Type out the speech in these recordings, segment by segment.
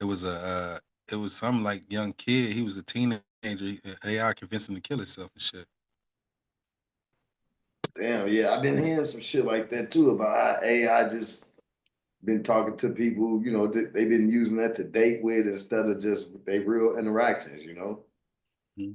It was it was some like young kid. He was a teenager. AI convinced him to kill himself and shit. Damn, yeah, I've been hearing some shit like that too about how AI just been talking to people, they've been using that to date with instead of just their real interactions. Mhm.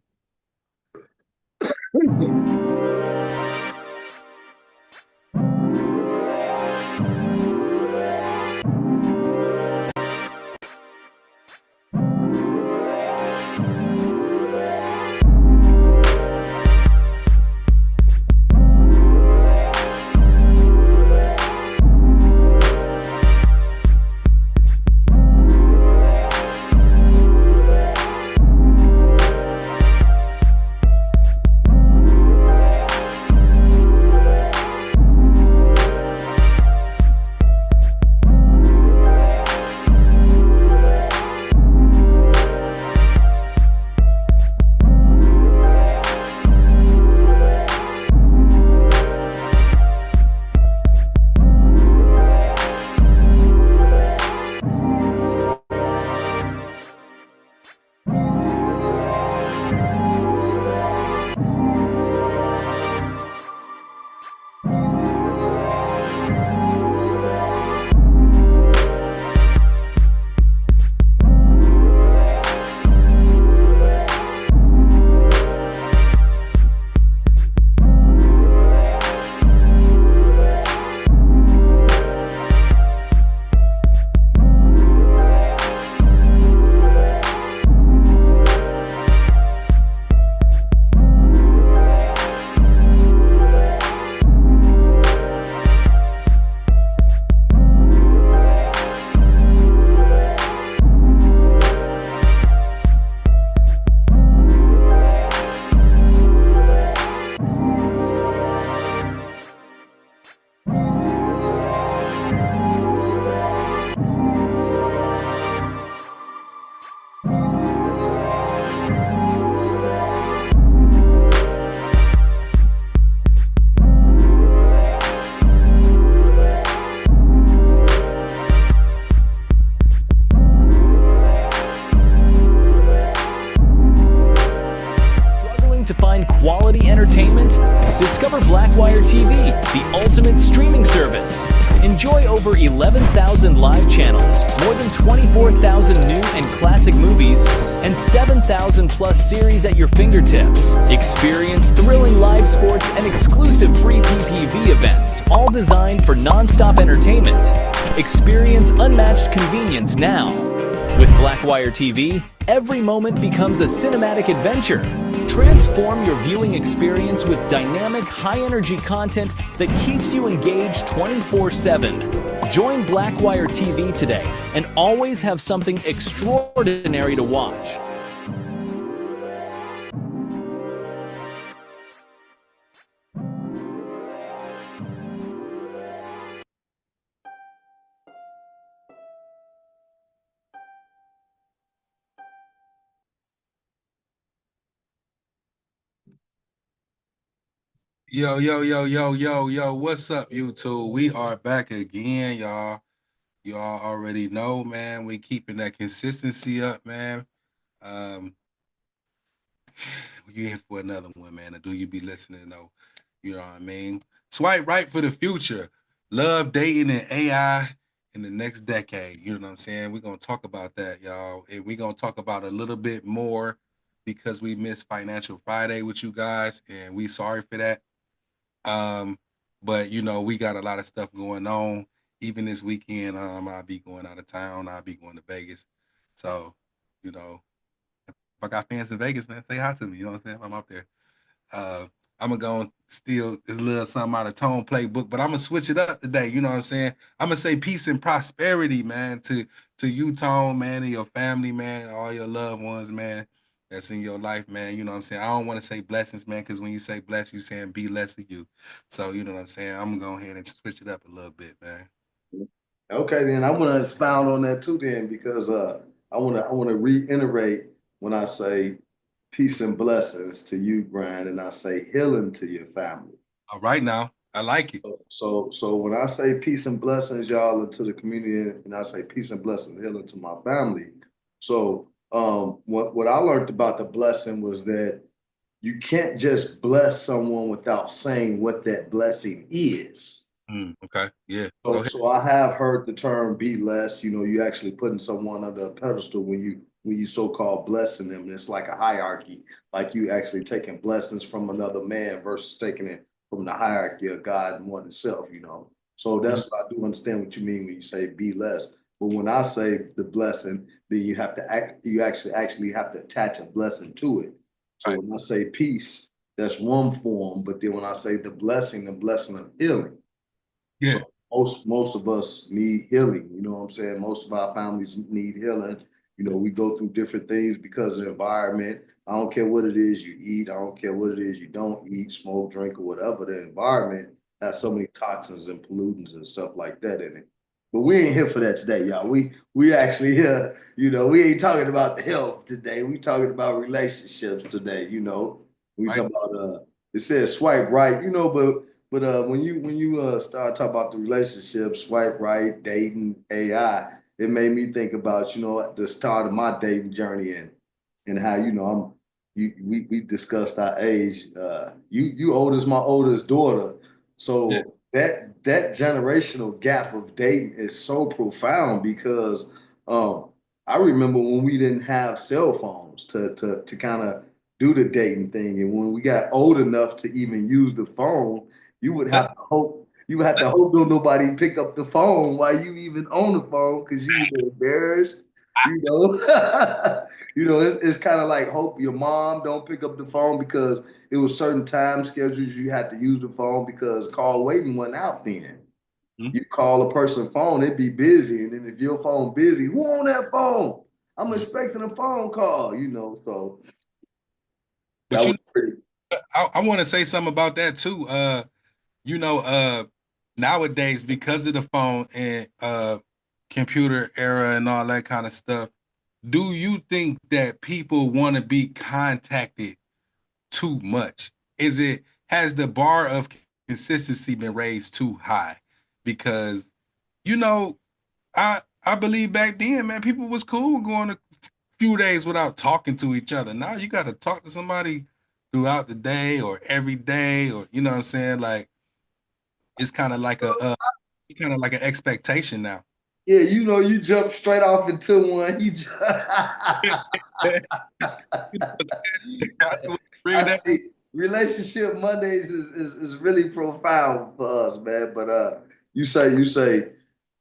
To find quality entertainment? Discover Blackwire TV, the ultimate streaming service. Enjoy over 11,000 live channels, more than 24,000 new and classic movies, and 7,000 plus series at your fingertips. Experience thrilling live sports and exclusive free PPV events, all designed for non-stop entertainment. Experience unmatched convenience now. With Blackwire TV, every moment becomes a cinematic adventure. Transform your viewing experience with dynamic, high-energy content that keeps you engaged 24/7. Join Blackwire TV today and always have something extraordinary to watch. Yo, yo, yo, yo, yo, yo, what's up, YouTube? We are back again, y'all. Y'all already know, man. We keeping that consistency up, man. Um, you in for another one, man. Do you be listening though? You know what I mean? Swipe right for the future. Love, dating, and AI in the next decade. You know what I'm saying? We're gonna talk about that, y'all. And we're gonna talk about a little bit more because we missed Financial Friday with you guys, and we sorry for that. Um, but we got a lot of stuff going on. Even this weekend, I'll be going out of town. I'll be going to Vegas. So, you know, if I got fans in Vegas, man, say hi to me. You know what I'm saying? If I'm up there. Uh, I'm gonna go and steal a little something out of Tone Playbook, but I'm gonna switch it up today. You know what I'm saying? I'm gonna say peace and prosperity, man, to you, Tone, man, and your family, man, all your loved ones, man, that's in your life, man. You know what I'm saying? I don't want to say blessings, man, because when you say bless, you saying be less of you. So you know what I'm saying? I'm gonna go ahead and switch it up a little bit, man. Okay, then I want to expound on that too, then, because I want to reiterate when I say peace and blessings to you, Brian, and I say healing to your family. All right now. I like it. So when I say peace and blessings, y'all, into the community, and I say peace and blessings, healing to my family. So what I learned about the blessing was that you can't just bless someone without saying what that blessing is. Okay. Yeah. Go So, ahead. so I have heard the term "be blessed." You know, you actually putting someone under a pedestal when you so-called blessing them. And it's like a hierarchy, like you actually taking blessings from another man versus taking it from the hierarchy of God and one itself. You know, so Mhm. that's what I do understand what you mean when you say "be blessed." But when I say the blessing, then you have to you actually have to attach a blessing to it. So Right. when I say peace, that's one form. But then when I say the blessing of healing. Yeah. So most of us need healing. You know what I'm saying? Most of our families need healing. You know, we go through different things because of the environment. I don't care what it is you eat. I don't care what it is you don't eat, smoke, drink, or whatever. The environment has so many toxins and pollutants and stuff like that in it. But we ain't here for that today, y'all. We actually here, you know, we ain't talking about the health today. We talking about relationships today, you know. We Right. talk about it says swipe right, you know, but when you start talking about the relationship, swipe right, dating, AI, it made me think about, you know, the start of my dating journey and how, you know, we discussed our age. You old as my oldest daughter. Yeah. So that generational gap of dating is so profound because I remember when we didn't have cell phones to kind of do the dating thing. And when we got old enough to even use the phone, Let's you would have to let's hope don't nobody pick up the phone while you even on the phone because you were embarrassed, you know. You know, it's kind of like hope your mom don't pick up the phone because it was certain time schedules you had to use the phone because call waiting wasn't out then. Mhm. You call a person phone, it'd be busy, and then if your phone busy, who on that phone? I'm Mhm. expecting a phone call, you know. So that But was pretty. I want to say something about that too. You know, nowadays because of the phone and computer era and all that kind of stuff, do you think that people want to be contacted too much? Is it has the bar of consistency been raised too high? Because you know, I believe back then, man, people was cool going a few days without talking to each other. Now you got to talk to somebody throughout the day or every day, or you know what I'm saying? Like it's kind of like it's kind of like an expectation now. Yeah, you know, you jump straight off into one. You know what I'm saying? I just wanna bring I that. see. Relationship Mondays is really profound for us, man. But you say,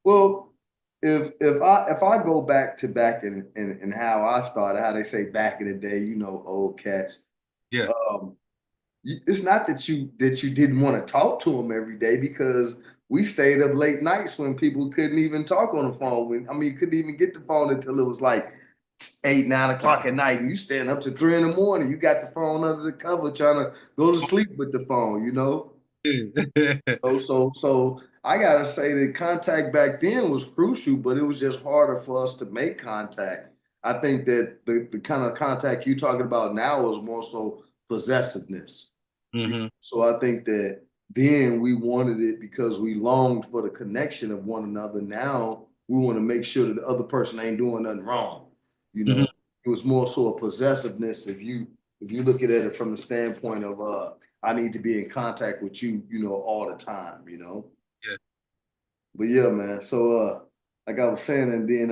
well, if I go back in how I started, how they say back in the day, you know, old cats. Yeah. Um, it's not that you didn't want to talk to them every day because we stayed up late nights when people couldn't even talk on the phone. I mean, you couldn't even get the phone until it was like 8, 9 o'clock at night, and you staying up to 3 in the morning. You got the phone under the cover trying to go to sleep with the phone. You know, so I gotta say that contact back then was crucial, but it was just harder for us to make contact. I think that the kind of contact you talking about now is more so possessiveness. Hmm. So I think that then we wanted it because we longed for the connection of one another. Now we want to make sure that the other person ain't doing nothing wrong. You know, Hmm. it was more so a possessiveness if you look at it from the standpoint of I need to be in contact with you, you know, all the time, you know. Yeah. But yeah, man. So like I was saying, and then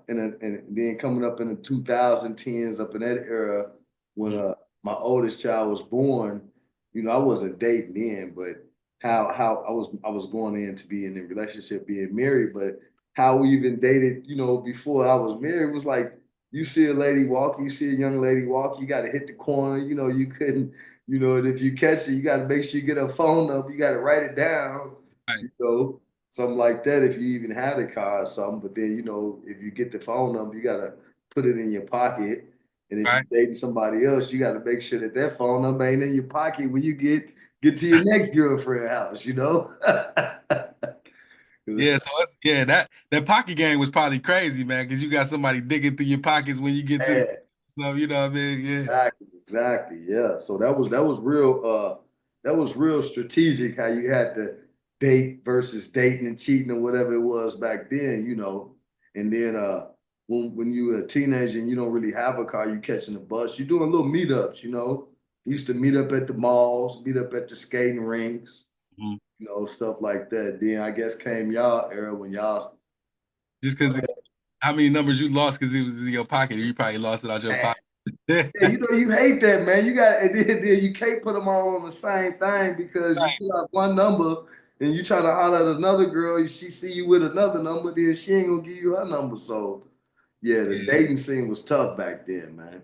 and then coming up in the 2010s, up in that era when Mhm. my oldest child was born, you know, I wasn't dating then, but how I was going in to be in a relationship, being married, but how we even dated, you know, before I was married was like you see a lady walk, you see a young lady walk, you got to hit the corner, you know, you couldn't, you know, and if you catch it, you got to make sure you get her phone up, you got to write it down, Right. you know something like that if you even had a car or something. But then, you know, if you get the phone number, you gotta put it in your pocket. And if you're Right. dating somebody else, you gotta make sure that that phone number ain't in your pocket when you get to your next girlfriend house, you know? Yeah. So it's, yeah, that pocket game was probably crazy, man, because you got somebody digging through your pockets when you get to the Yeah, stuff. You know what I mean? Yeah. exactly, exactly. Yeah. So that was real that was real strategic how you had to date versus dating and cheating or whatever it was back then, you know. And then when you were a teenager and you don't really have a car, you catching a bus, you're doing little meetups, you know. We used to meet up at the malls, meet up at the skating rinks, Mhm. you know, stuff like that. Then I guess came y'all era when y'all Just because how many numbers you lost because it was in your pocket, you probably lost it out your pocket. yeah, you know, you hate that, man. You got, and then you can't put them all on the same thing because you pull out one number and you try to holler at another girl, she see you with another number, then she ain't gonna give you her number. So, yeah, the Yeah, dating scene was tough back then, man.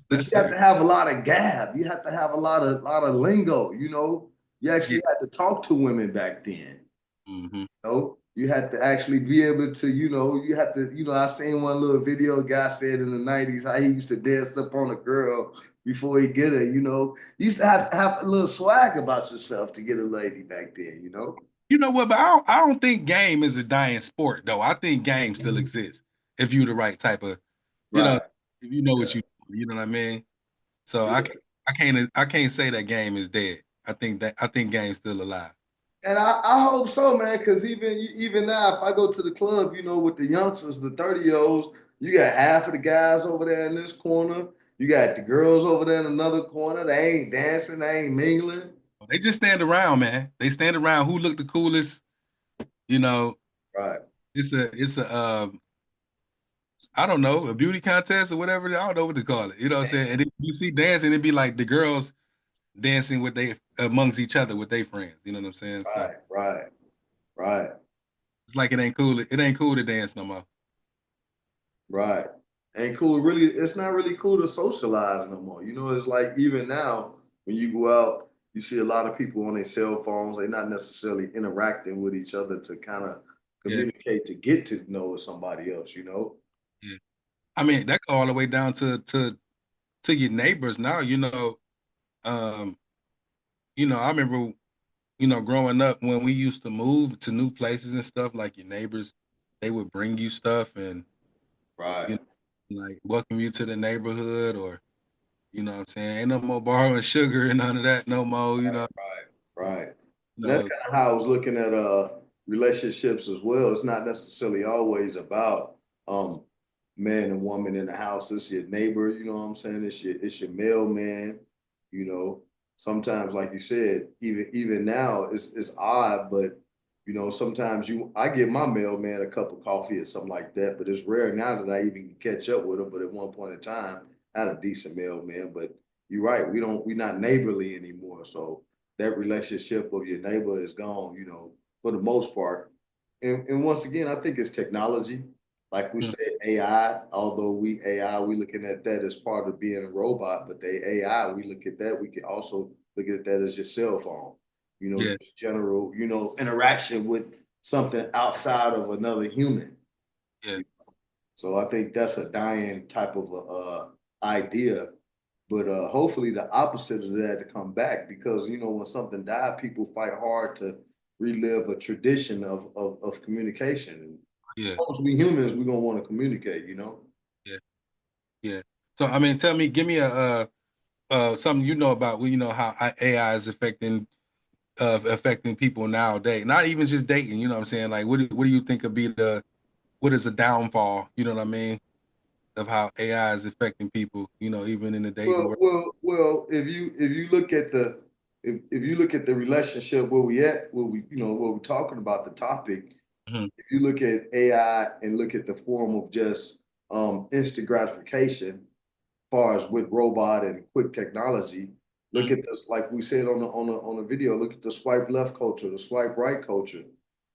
But that's you have serious. to have a lot of gab. You have to have a lot of lingo. You know, you Yeah. actually had to talk to women back then. Mm-hmm. Know, you had to actually be able to, you know, you had to, you know, I seen one little video guy said in the 90s how he used to dance up on a girl before he get her, you know. You used to have a little swag about yourself to get a lady back then, you know. You know what? But I don't think game is a dying sport though. I think game still exists if you the right type of, you know, Right. if you know Yeah. what you know what I mean. So Yeah. I can't say that game is dead. I think game's still alive. And I hope so, man, because even now, if I go to the club, you know, with the youngsters, the 30-year-olds, you got half of the guys over there in this corner. You got the girls over there in another corner. They ain't dancing, they ain't mingling. They just stand around, man. They stand around who look the coolest. You know, Right. it's a I don't know, a beauty contest or whatever. I don't know what to call it. You know what I'm saying? And if you see dancing, it'd be like the girls dancing with they amongst each other with their friends. You know what I'm saying? So Right. Right. Right. it's like it ain't cool. It ain't cool to dance no more. Right. Ain't cool. Really, it's not really cool to socialize no more. You know, it's like even now when you go out, you see a lot of people on their cell phones. They're not necessarily interacting with each other to kind of Yeah, communicate to get to know somebody else. You know. yeah. I mean, that go all the way down to your neighbors now. Um, I remember, growing up when we used to move to new places and stuff, like your neighbors, they would bring you stuff and Right. you know, like welcome you to the neighborhood or you know what I'm saying? Ain't no more borrowing sugar and none of that no more, Right. Right. you And that's know, kind of how I was looking at relationships as well. It's not necessarily always about man and woman in the house. It's your neighbor, you know what I'm saying? It's your mailman, you know. Sometimes, like you said, even now it's odd, but you know, sometimes I give my mailman a cup of coffee or something like that, but it's rare now that I even can catch up with him. But at one point in time, I had a decent mailman. But you're right, we're not neighborly anymore. So that relationship of your neighbor is gone, you know, for the most part. And once again, I think it's technology. Like we mm, said, AI, although we looking at that as part of being a robot, but the AI, we look at that, we can also look at that as your cell phone, you know, yeah, just general, you know, interaction with something outside of another human. yeah, So I think that's a dying type of idea. But hopefully the opposite of that to come back because you know when something died, people fight hard to relive a tradition of communication. And yeah, as long as we humans, we're gonna want to communicate, you know. yeah, yeah. So I mean, give me a something you know about how AI is affecting people nowadays. Not even just dating, you know what I'm saying? Like what do you think would be what is the downfall, you know what I mean, of how AI is affecting people, even in the dating world. Well. If you look at the if you look at the relationship where we at, where we you know where we're talking about the topic, Mhm. if you look at AI and look at the form of just instant gratification, far as with robot and quick technology. Look Mhm. at this, like we said on the video. Look at the swipe left culture, the swipe right culture.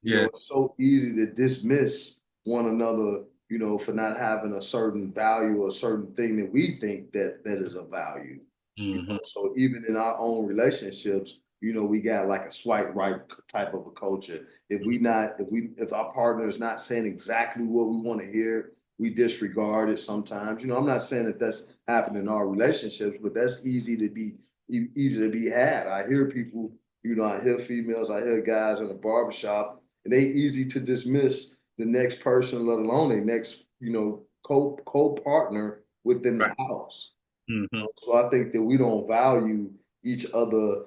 You know, Yeah. it's so easy to dismiss one another. You know, for not having a certain value or a certain thing that we think that is of value. You Hmm. know, so even in our own relationships, you know, we got like a swipe right type of a culture. If our partner is not saying exactly what we want to hear, we disregard it sometimes. You know, I'm not saying that that's happened in our relationships, but that's easy to be had. I hear people, you know, I hear females, I hear guys in a barbershop, and they easy to dismiss the next person, let alone a next, you know, co partner within Right. the house. Hmm. So I think that we don't value each other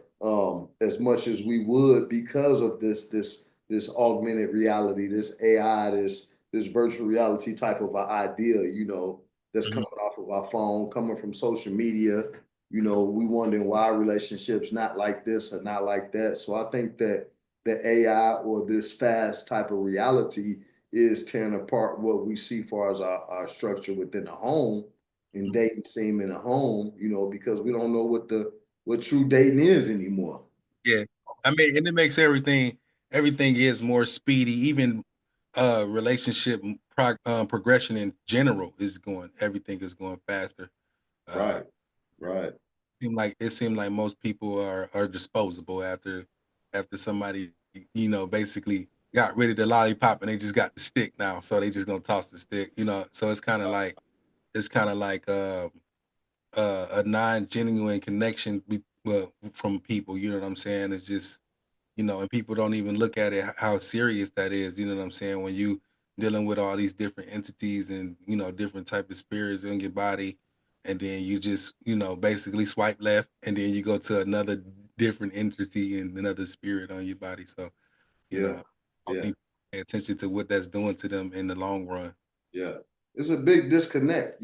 as much as we would because of this augmented reality, this AI, this virtual reality type of an idea, that's Mhm. coming off of our phone, coming from social media. We wondering why relationships not like this or not like that. So I think that the AI or this fast type of reality is tearing apart what we see far as our structure within the home and dating scene in the home, because we don't know what true dating is anymore. Yeah. I mean, and it makes everything is more speedy. Even relationship progression in general is everything is going faster. Uh, Right, right. it seemed like most people are disposable after somebody basically got rid of the lollipop and they just got the stick now, so they just gonna toss the stick. So it's kind of like a non-genuine connection from people. You know what I'm saying? It's just and people don't even look at it how serious that is. You know what I'm saying? When you dealing with all these different entities and different type of spirits in your body, and then you just basically swipe left, and then you go to another different entity and another spirit on your body. So Yeah, I don't yeah. think they pay attention to what that's doing to them in the long run. Yeah, it's a big disconnect.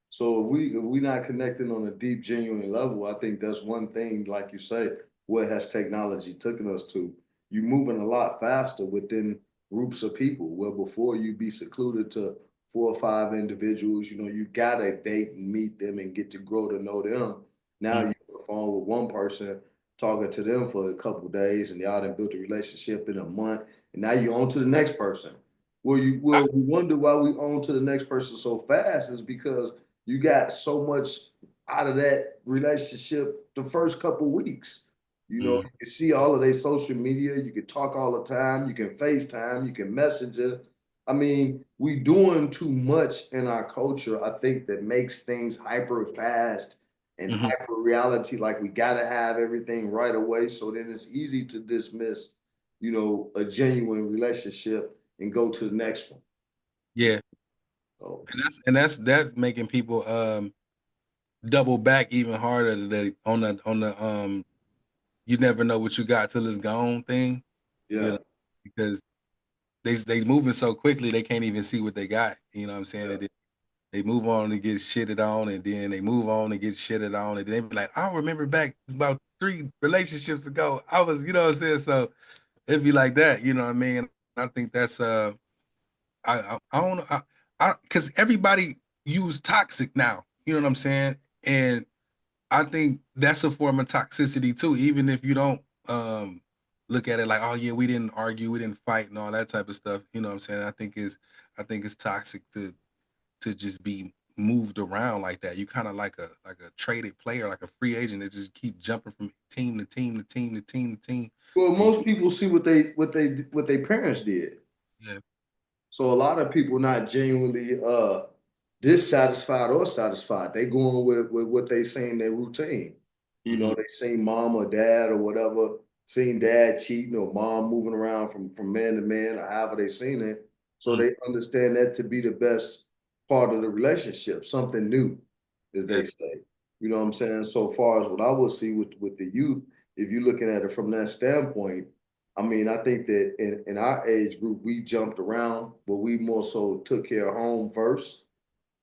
So if we not connecting on a deep, genuine level, I think that's one thing. Like you say, what has technology taken us to? You moving a lot faster within groups of people. Where before you be secluded to 4 or 5 individuals. You gotta date and meet them and get to grow to know them. Now Mhm. you're on the phone with one person, talking to them for a couple of days, and y'all done built a relationship in a month, and now you're on to the next person. We wonder why we on to the next person so fast is because you got so much out of that relationship the first couple weeks. You Mhm. can see all of their social media, you can talk all the time, you can FaceTime, you can messenger. I mean, we doing too much in our culture, I think, that makes things hyper fast and Mhm. hyper reality. Like we gotta have everything right away. So then it's easy to dismiss, a genuine relationship and go to the next one. Yeah, So and that's making people double back even harder on the you never know what you got till it's gone thing, you yeah, know, because they moving so quickly they can't even see what they got. You know what I'm saying? yeah, They move on and get shitted on, and then they move on and get shitted on, and then they be like, I remember back about 3 relationships ago. I was, you know what I'm saying? So it'd be like that, you know what I mean? I think that's I don't know I because everybody use toxic now, you know what I'm saying? And I think that's a form of toxicity too, even if you don't look at it like, oh yeah, we didn't argue, we didn't fight and all that type of stuff. You know what I'm saying? I think it's toxic to just be moved around like that. You kind of like a traded player, like a free agent that just keep jumping from team to team to team to team to team. well, And most people see what they parents did. yeah, So a lot of people not genuinely dissatisfied or satisfied. They going with what they see in their routine. hmm They seen mom or dad or whatever, seen dad cheating or mom moving around from man to man or however they seen it. So hmm they understand that to be the best part of the relationship, something new, as yeah, they say. You know what I'm saying? So far as what I will see with the youth, if you're looking at it from that standpoint, I mean, I think that in our age group, we jumped around, but we more so took care of home first.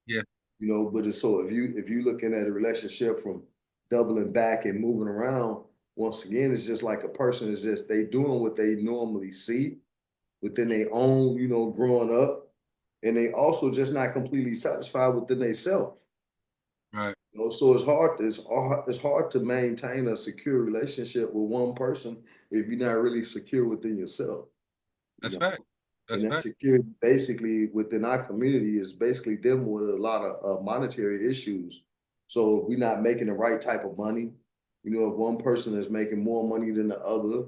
yeah, But it's so if you looking at a relationship from doubling back and moving around, once again, it's just like a person is just they doing what they normally see within their own, growing up, and they also just not completely satisfied within themselves. right. So it's hard to maintain a secure relationship with one person if you're not really secure within yourself. You That's know, fact. and That's that fact. security basically within our community is basically dealing with a lot of monetary issues. So if we're not making the right type of money, if one person is making more money than the other,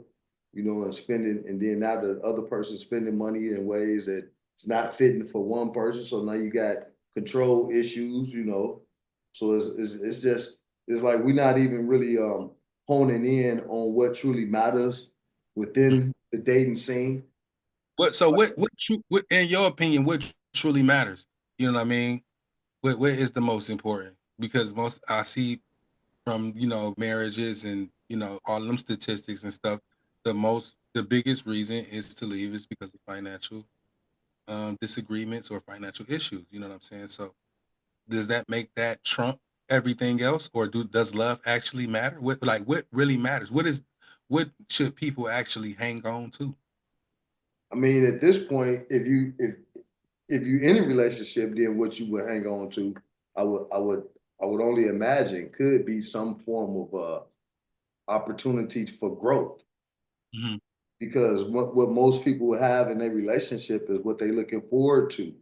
and spending, and then now the other person spending money in ways that it's not fitting for one person. So now you got control issues. So it's just it's like we're not even really honing in on what truly matters Mhm. within the dating scene. What in your opinion, what truly matters? You know what I mean? What is the most important? Because most I see from marriages and all them statistics and stuff, the biggest reason is to leave is because of financial disagreements or financial issues. You know what I'm saying? So does that make that trump everything else, or does love actually matter? What really matters? What should people actually hang on to? I mean, at this point, if you in a relationship, then what you would hang on to, I would I would I would only imagine could be some form of opportunity for growth. Hmm. Because what most people have in their relationship is what they're looking forward to.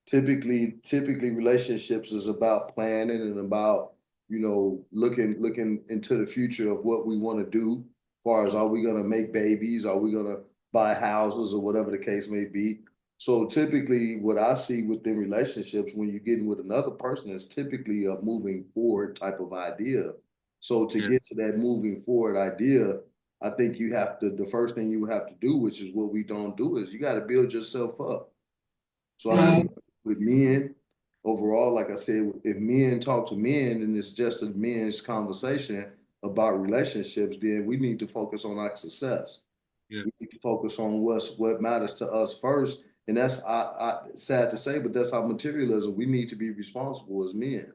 Typically relationships is about planning and about, looking into the future of what we want to do. As far as, are we going to make babies? Are we going to buy houses or whatever the case may be? So typically what I see within relationships when you're getting with another person is typically a moving forward type of idea. So to Yeah. get to that moving forward idea, I think the first thing you have to do, which is what we don't do, is you got to build yourself up. So I think with men overall, like I said, if men talk to men and it's just a men's conversation about relationships, then we need to focus on our success. Yeah. We need to focus on what matters to us first. And that's sad to say, but that's how materialism. We need to be responsible as men.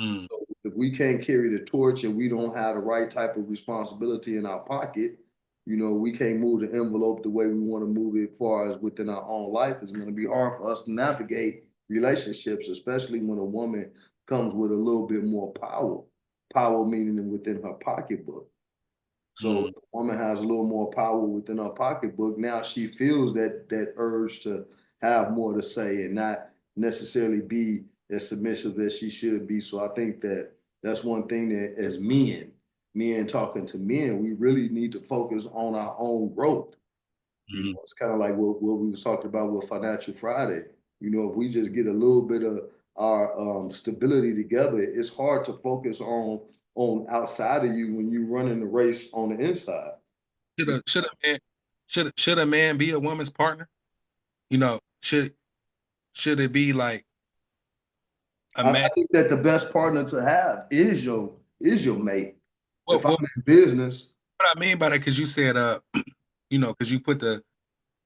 Mm. So if we can't carry the torch and we don't have the right type of responsibility in our pocket, we can't move the envelope the way we want to move it far as within our own life. It's going to be hard for us to navigate relationships, especially when a woman comes with a little bit more power. Power meaning within her pocketbook. So Mm. if a woman has a little more power within her pocketbook, now she feels that urge to have more to say and not necessarily be as submissive as she should be. So I think that that's one thing that as men talking to men, we really need to focus on our own growth. Mm. It's kind of like what we was talking about with Financial Friday. If we just get a little bit of our stability together, it's hard to focus on outside of you when you're running the race on the inside. Should a man be a woman's partner? Should it be like a I man? think that the best partner to have is your mate. What If I'm what in business, what I mean by that? Because you said because you put the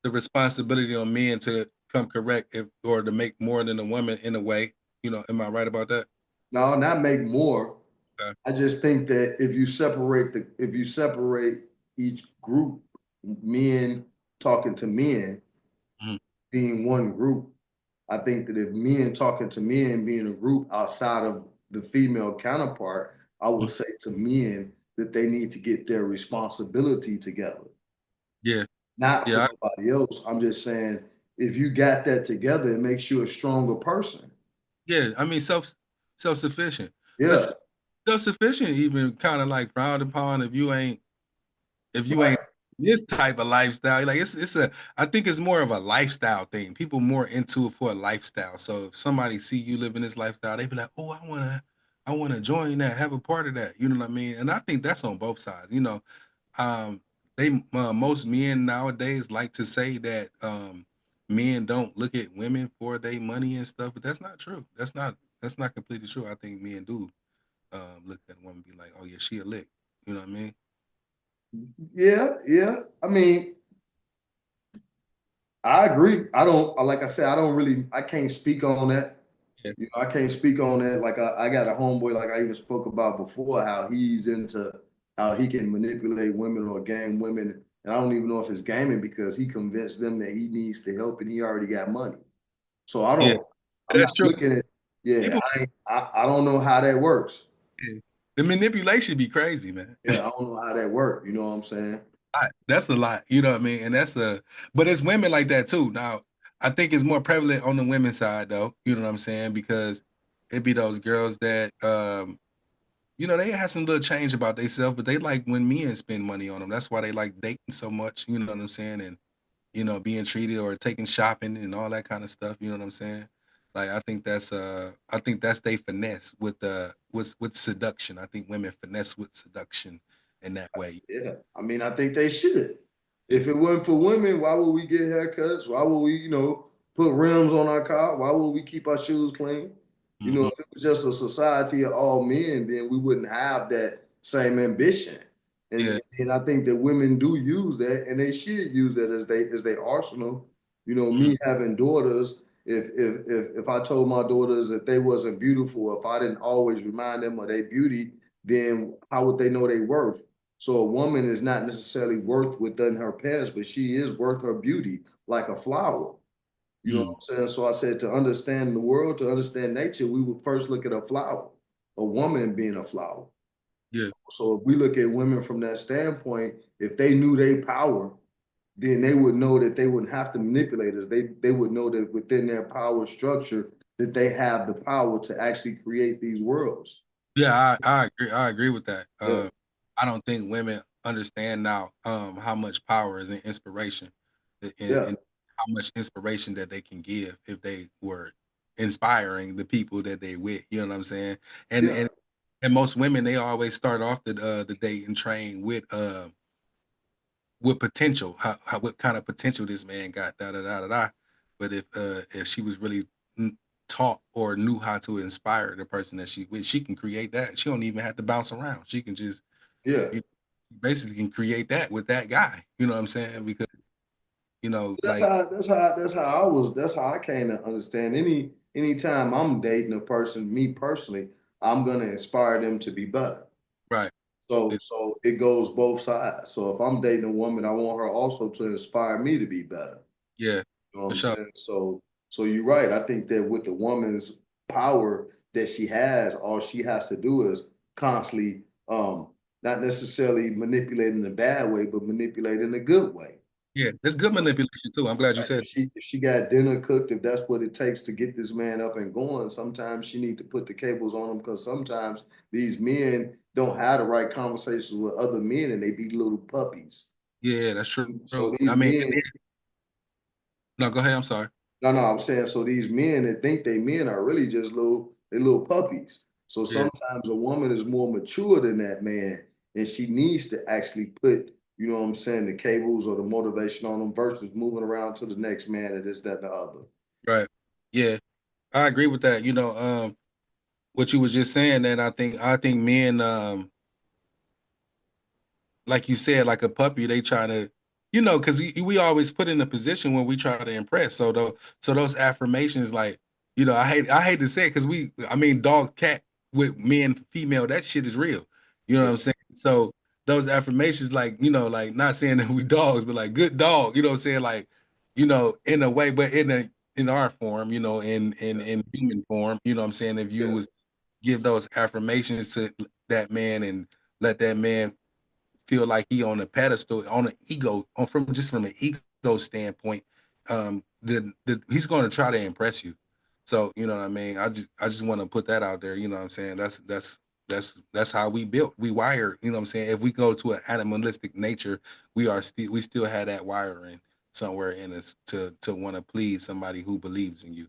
responsibility on men to come correct or to make more than a woman in a way. Am I right about that? no, not make more. Okay. I just think that if you separate each group, men talking to men Mhm. being one group, I think that if men talking to men being a group outside of the female counterpart, I Mhm. would say to men that they need to get their responsibility together. Yeah, Not for yeah, nobody else. I'm just saying if you got that together, it makes you a stronger person. yeah. I mean, self sufficient, but Yeah, self sufficient even kind of like frowned upon if you ain't right. this type of lifestyle. Like it's I think it's more of a lifestyle thing. People more into it for a lifestyle. So if somebody see you living this lifestyle, they be like, oh, I wanna join that, have a part of that. You know what I mean? And I think that's on both sides. Um, most men nowadays like to say that men don't look at women for their money and stuff, but that's not true. That's not completely true. I think men do look at a woman and be like, oh yeah, she a lick. You know what I mean? Yeah, yeah. I mean, I agree. I don't like I said, I can't speak on that. Yeah, I can't speak on that. Like I got a homeboy, like I even spoke about before, how he's into how he can manipulate women or game women. And I don't even know if it's gaming because he convinced them that he needs to help and he already got money. So yeah, I'm not that's true. looking at, yeah, People, I don't know how that works. yeah. The manipulation be crazy, man. Yeah, I don't know how that works. You know what I'm saying? That's a lot. You know what I mean? And but it's women like that too. Now, I think it's more prevalent on the women's side though. You know what I'm saying? Because it be those girls that they have some little change about themselves, but they like when men spend money on them. That's why they like dating so much. You know what I'm saying? And being treated or taking shopping and all that kind of stuff. You know what I'm saying? Like I think that's they finesse with seduction. I think women finesse with seduction in that way. Yeah. I mean, I think they should. Yeah. If it wasn't for women, why would we get haircuts? Why would we, put rims on our car? Why would we keep our shoes clean? Mhm. If it was just a society of all men, then we wouldn't have that same ambition. Yeah. And I think that women do use that, and they should use that as they arsenal. You know, Mhm. me having daughters, if I told my daughters that they wasn't beautiful, if I didn't always remind them of their beauty, then how would they know their worth? So a woman is not necessarily worth within her past, but she is worth her beauty, like a flower. You know what Mm. I'm saying? So I said to understand the world, to understand nature, we would first look at a flower, a woman being a flower. Yeah. So if we look at women from that standpoint, if they knew their power, then they would know that they wouldn't have to manipulate us. They would know that within their power structure that they have the power to actually create these worlds. Yeah, I agree. I agree with that. Yeah, I don't think women understand now how much power is in inspiration, yeah, and how much inspiration that they can give if they were inspiring the people that they with. You know what I'm saying? And yeah, and and most women, they always start off the date and train with potential. How what kind of potential this man got? Da da da da da. But if she was really taught or knew how to inspire the person that she with, she can create that. She don't even have to bounce around. She can just yeah. you basically can create that with that guy. You know what I'm saying? Because That's like how that's how I came to understand anytime I'm dating a person, me personally, I'm gonna inspire them to be better. right, it, So it goes both sides. So if I'm dating a woman, I want her also to inspire me to be better. yeah, You know what for I'm sure. saying? So you're right. I think that with the woman's power that she has, all she has to do is constantly not necessarily manipulate in a bad way, but manipulate in a good way. Yeah, it's good manipulation too. I'm glad you Right? said. If she got dinner cooked, if that's what it takes to get this man up and going, sometimes she need to put the cables on him because sometimes these men don't have the right conversations with other men and they be little puppies. Yeah, that's true. So I these mean, men, no, go ahead. I'm sorry. no, I'm saying so these men that think they men are really just little puppies. So Yeah, sometimes a woman is more mature than that man, and she needs to actually put, you know what I'm saying, the cables or the motivation on them versus moving around to the next man and this, that, and the other. right. Yeah, I agree with that. What you was just saying, that I think men, like you said, like a puppy, they try to, because we always put in a position when we try to impress. So those affirmations, like, I hate to say it, because I mean, dog, cat with men, female, that shit is real. You know what I'm saying? So those affirmations, like, like, not saying that we dogs, but like good dog. You know what I'm saying? Like, in a way, but in our form, in human form. You know what I'm saying? If you Yeah, was give those affirmations to that man and let that man feel like he on a pedestal, on an ego, from an ego standpoint, he's going to try to impress you. So you know what I mean. I just want to put that out there. You know what I'm saying. That's how we built. We wired. You know what I'm saying. If we go to an animalistic nature, we still have that wiring somewhere in us to want to please somebody who believes in you.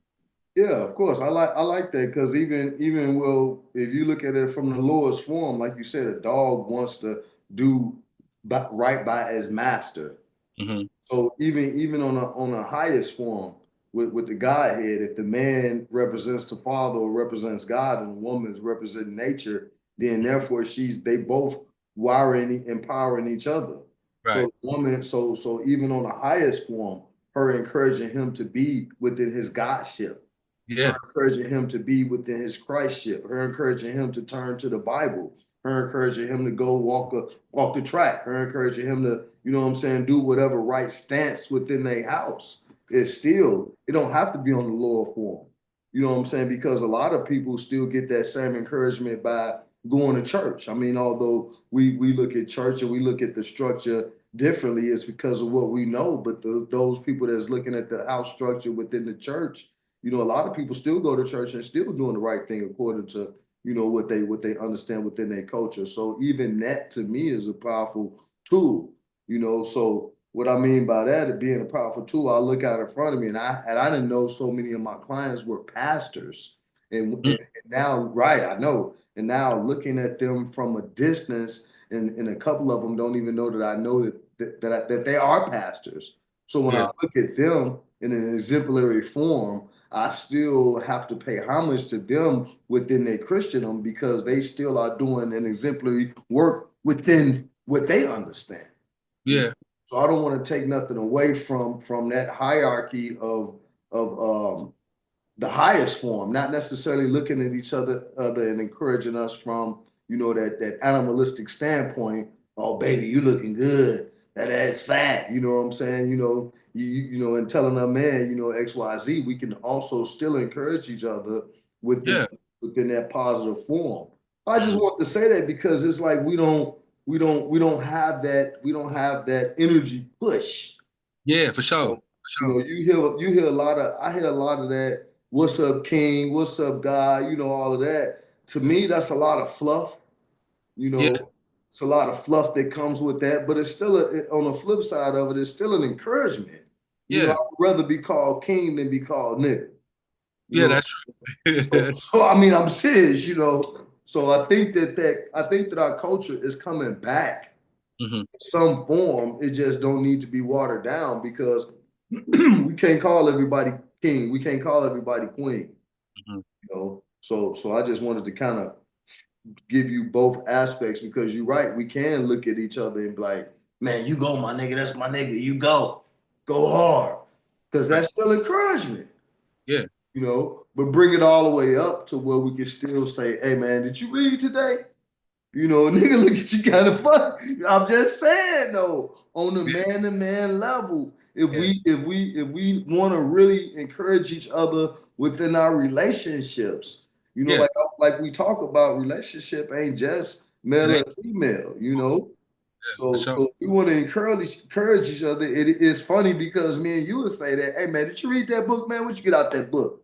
yeah, of course. I like that because even well, if you look at it from the lowest form, like you said, a dog wants to do right by his master. Hmm. So even on a highest form with the Godhead, if the man represents the Father or represents God and the woman is representing nature, then therefore they both wiring empowering each other. So Right. the woman, so even on the highest form, her encouraging him to be within his Godship, her Yeah. encouraging him to be within his Christship, her encouraging him to turn to the Bible, her encouraging him to go walk the track, her encouraging him to, you know what I'm saying, do whatever right stance within their house. It's still, it don't have to be on the lower form. You know what I'm saying? Because a lot of people still get that same encouragement by going to church. I mean, although we look at church and we look at the structure differently, it's because of what we know. But those people that's looking at the house structure within the church, you know, a lot of people still go to church and still doing the right thing according to, you know, what they understand within their culture. So even that to me is a powerful tool, you know. So what I mean by that, it being a powerful tool, I look out in front of me, and I didn't know so many of my clients were pastors, Mm. and now, right, I know, and now looking at them from a distance, and a couple of them don't even know that I know that they are pastors. So when Yeah. I look at them in an exemplary form, I still have to pay homage to them within their Christendom because they still are doing an exemplary work within what they understand. Yeah. So I don't want to take nothing away from that hierarchy of the highest form, not necessarily looking at each other and encouraging us from, that animalistic standpoint. Oh, baby, you looking good. That ass fat. You know what I'm saying? And telling a man, XYZ, we can also still encourage each other within Yeah. within that positive form. I just Mhm. want to say that because it's like we don't have that energy push. Yeah, for sure. So, For sure. you hear a lot of I hear a lot of that. What's up, King? What's up, God? All of that. To me, that's a lot of fluff. You Yeah. know, it's a lot of fluff that comes with that, but it's still on the flip side of it, it's still an encouragement. Yeah. I'd rather be called king than be called nigga. You Yeah, know, that's true. so I mean, I'm serious. So I think that our culture is coming back Mhm. some form. It just don't need to be watered down because we can't call everybody king. We can't call everybody queen. Mhm. So I just wanted to kind of give you both aspects because you're right. We can look at each other and be like, man, you go, my nigga. That's my nigga. You go hard, because Right. that's still encouragement. Yeah. But bring it all the way up to where we can still say, hey, man, did you read today? Nigga, look at you kind of funny. I'm just saying though, on the Yeah. man to man level, if Yeah. we want to really encourage each other within our relationships, Yeah. like we talk about, relationship ain't just It male ain't. and female. Yeah, for So sure. so we want to encourage each other. It's funny because me and you would say that, hey man, did you read that book, man? What you get out that book?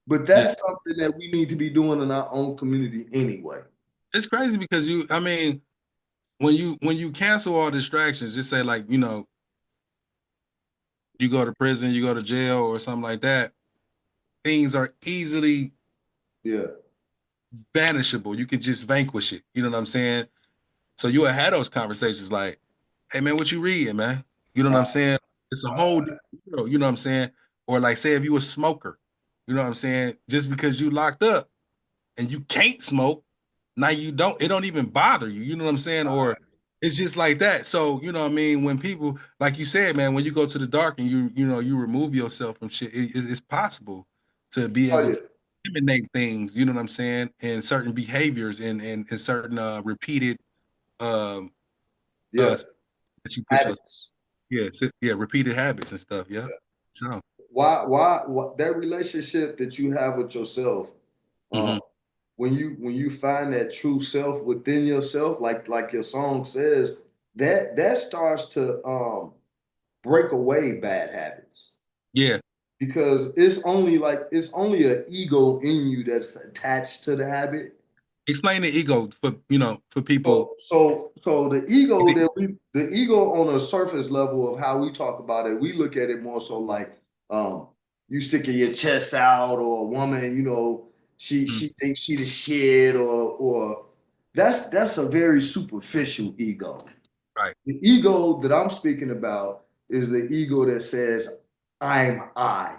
But Yeah. that's something that we need to be doing in our own community anyway. It's crazy because I mean, when you cancel all distractions, just say like, you go to prison, you go to jail or something like that, things are easily Yeah. vanishable. You can just vanquish it. You know what I'm saying? So you will have those conversations like, hey man, what you reading, man? You know what I'm saying? It's a whole different world, you know what I'm saying? Or like say if you a smoker, you know what I'm saying? Just because you locked up and you can't smoke, now it don't even bother you, you know what I'm saying? Or it's just like that. So, you know what I mean? When people, like you said, man, when you go to the dark and you remove yourself from shit, it's possible to be Oh able yeah. to eliminate things, you know what I'm saying? And certain behaviors and certain repeated um uh Yeah. that you put your Habits. repeated habits and stuff. Yeah. Sure. Why that relationship that you have with yourself, Hmm. um, when you find that true self within yourself, like your song says, that starts to break away bad habits. Yeah. Because it's only an ego in you that's attached to the habit. Explain the ego for people. So the ego on a surface level of how we talk about it, we look at it more so like um you sticking your chest out, or a woman, she Mhm. thinks she the shit, or that's a very superficial ego. Right. The ego that I'm speaking about is the ego that says I'm I,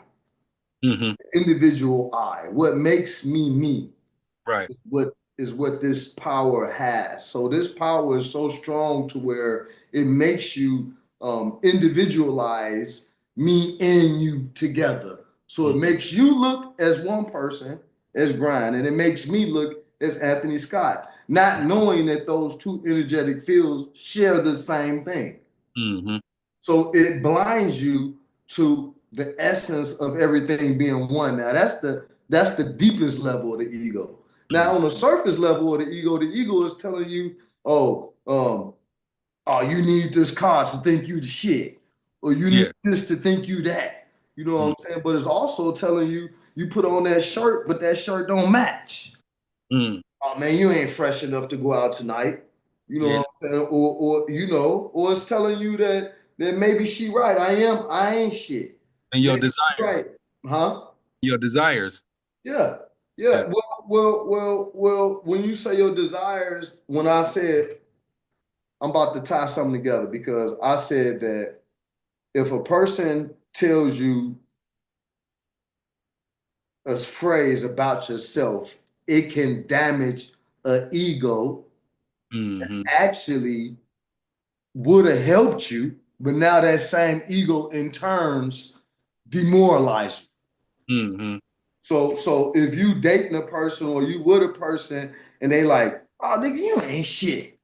Hmm. individual I, what makes me me. Right. What this power has. So this power is so strong to where it makes you individualize me and you together. So it Mhm. makes you look as one person, as Brian, and it makes me look as Anthony Scott, not knowing that those two energetic fields share the same thing. Hmm. So it blinds you to the essence of everything being one. Now that's the deepest level of the ego. Hmm. Now on the surface level of the ego is telling you, oh, you need this car to think you the shit, or you need Yeah. this to think you that. You know what Mm-hmm. I'm saying? But it's also telling you, you put on that shirt, but that shirt don't match. Mm. Oh man, you ain't fresh enough to go out tonight. You know Yeah. what I'm saying? Or it's telling you that maybe she right. I ain't shit. And your Maybe she desires. right. Huh? Your desires. Yeah. Yeah. Yeah. Well, when you say your desires, when I said I'm about to tie something together, because I said that if a person tells you a phrase about yourself, it can damage an ego, Hmm. actually would have helped you, but now that same ego in turns demoralize you. Mm-hmm. So if you dating a person or you with a person and they like, oh nigga, you ain't shit.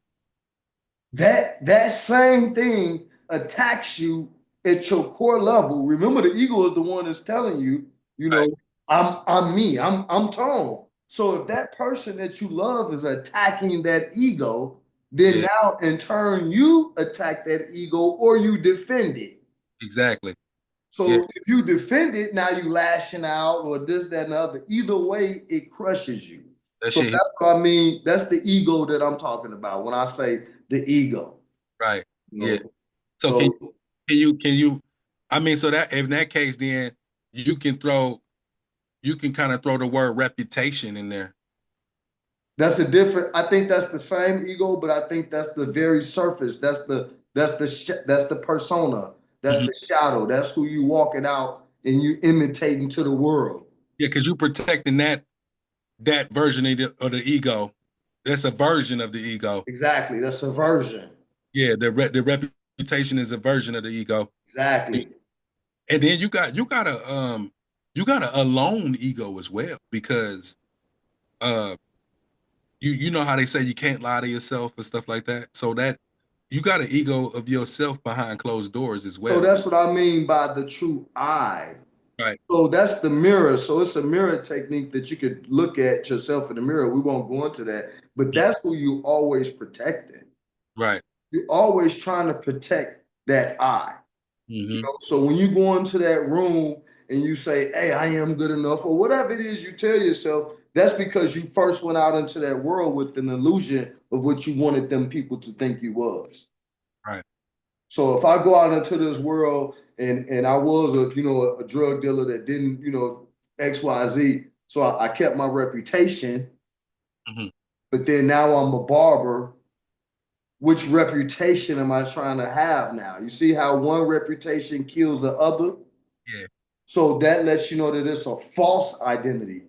That same thing attacks you at your core level. Remember, the ego is the one that's telling you, you Right. know, I'm me, I'm Tone. So if that person that you love is attacking that ego, then Yeah. now in turn you attack that ego or you defend it. Exactly. Yeah. So if you defend it, now you lashing out or this, that, and the other. Either way, it crushes you. That So shit hit. that's what I mean. That's the ego that I'm talking about when I say the ego. Right. You Yeah. know, So so can you I mean, so that in that case, then you can kind of throw the word reputation in there. that's a different. I think that's the same ego, but I think that's the very surface. That's the persona. That's Mhm. the shadow. That's who you walking out and you imitating to the world. Yeah, because you protecting that version of the ego. That's a version of the ego. Exactly. That's a version. Yeah, the reputation is a version of the ego. Exactly. And then you got a alone ego as well, because uh you know how they say you can't lie to yourself and stuff like that. So that you got an ego of yourself behind closed doors as So well. that's what I mean by the true I. Right. So that's the mirror. So it's a mirror technique that you could look at yourself in the mirror. We won't go into that, but that's who you always protecting. Right. You're always trying to protect that I. You Mm-hmm. know, so when you go into that room and you say, "Hey, I am good enough," or whatever it is you tell yourself, that's because you first went out into that world with an illusion of what you wanted them people to think you was. Right. So if I go out into this world and I was a drug dealer that didn't XYZ, so I kept my reputation, Mm-hmm. but then now I'm a barber. Which reputation am I trying to have now? You see how one reputation kills the other? Yeah. So that lets you know that it's a false identity.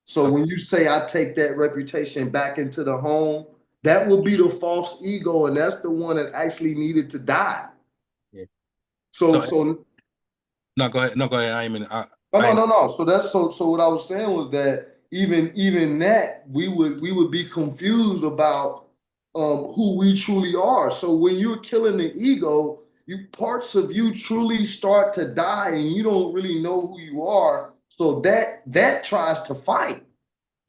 So Okay. when you say I take that reputation back into the home, that will be the false ego, and that's the one that actually needed to die. Yeah. So So so no, go ahead. No, go ahead. no, I no, ain't no, no. So that's so what I was saying was that even that we would be confused about who we truly are. So when you're killing the ego, you parts of you truly start to die and you don't really know who you are. So that tries to fight.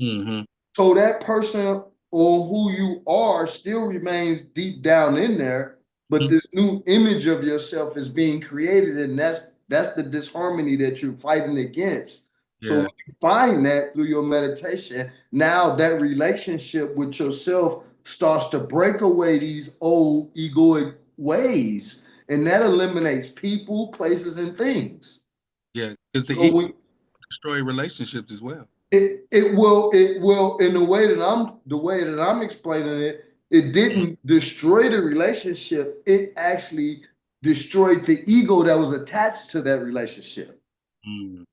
mm-hmm. So that person or who you are still remains deep down in there, but this new image of yourself is being created, and that's the disharmony that you're fighting against. So when Yeah. you find that through your meditation, now that relationship with yourself starts to break away these old egoic ways, and that eliminates people, places, and things. Yeah. Because the So ego when destroy relationships as well. it will in the way that I'm explaining it, it Mhm. didn't destroy the relationship. It actually destroyed the ego that was attached to that relationship. Mm.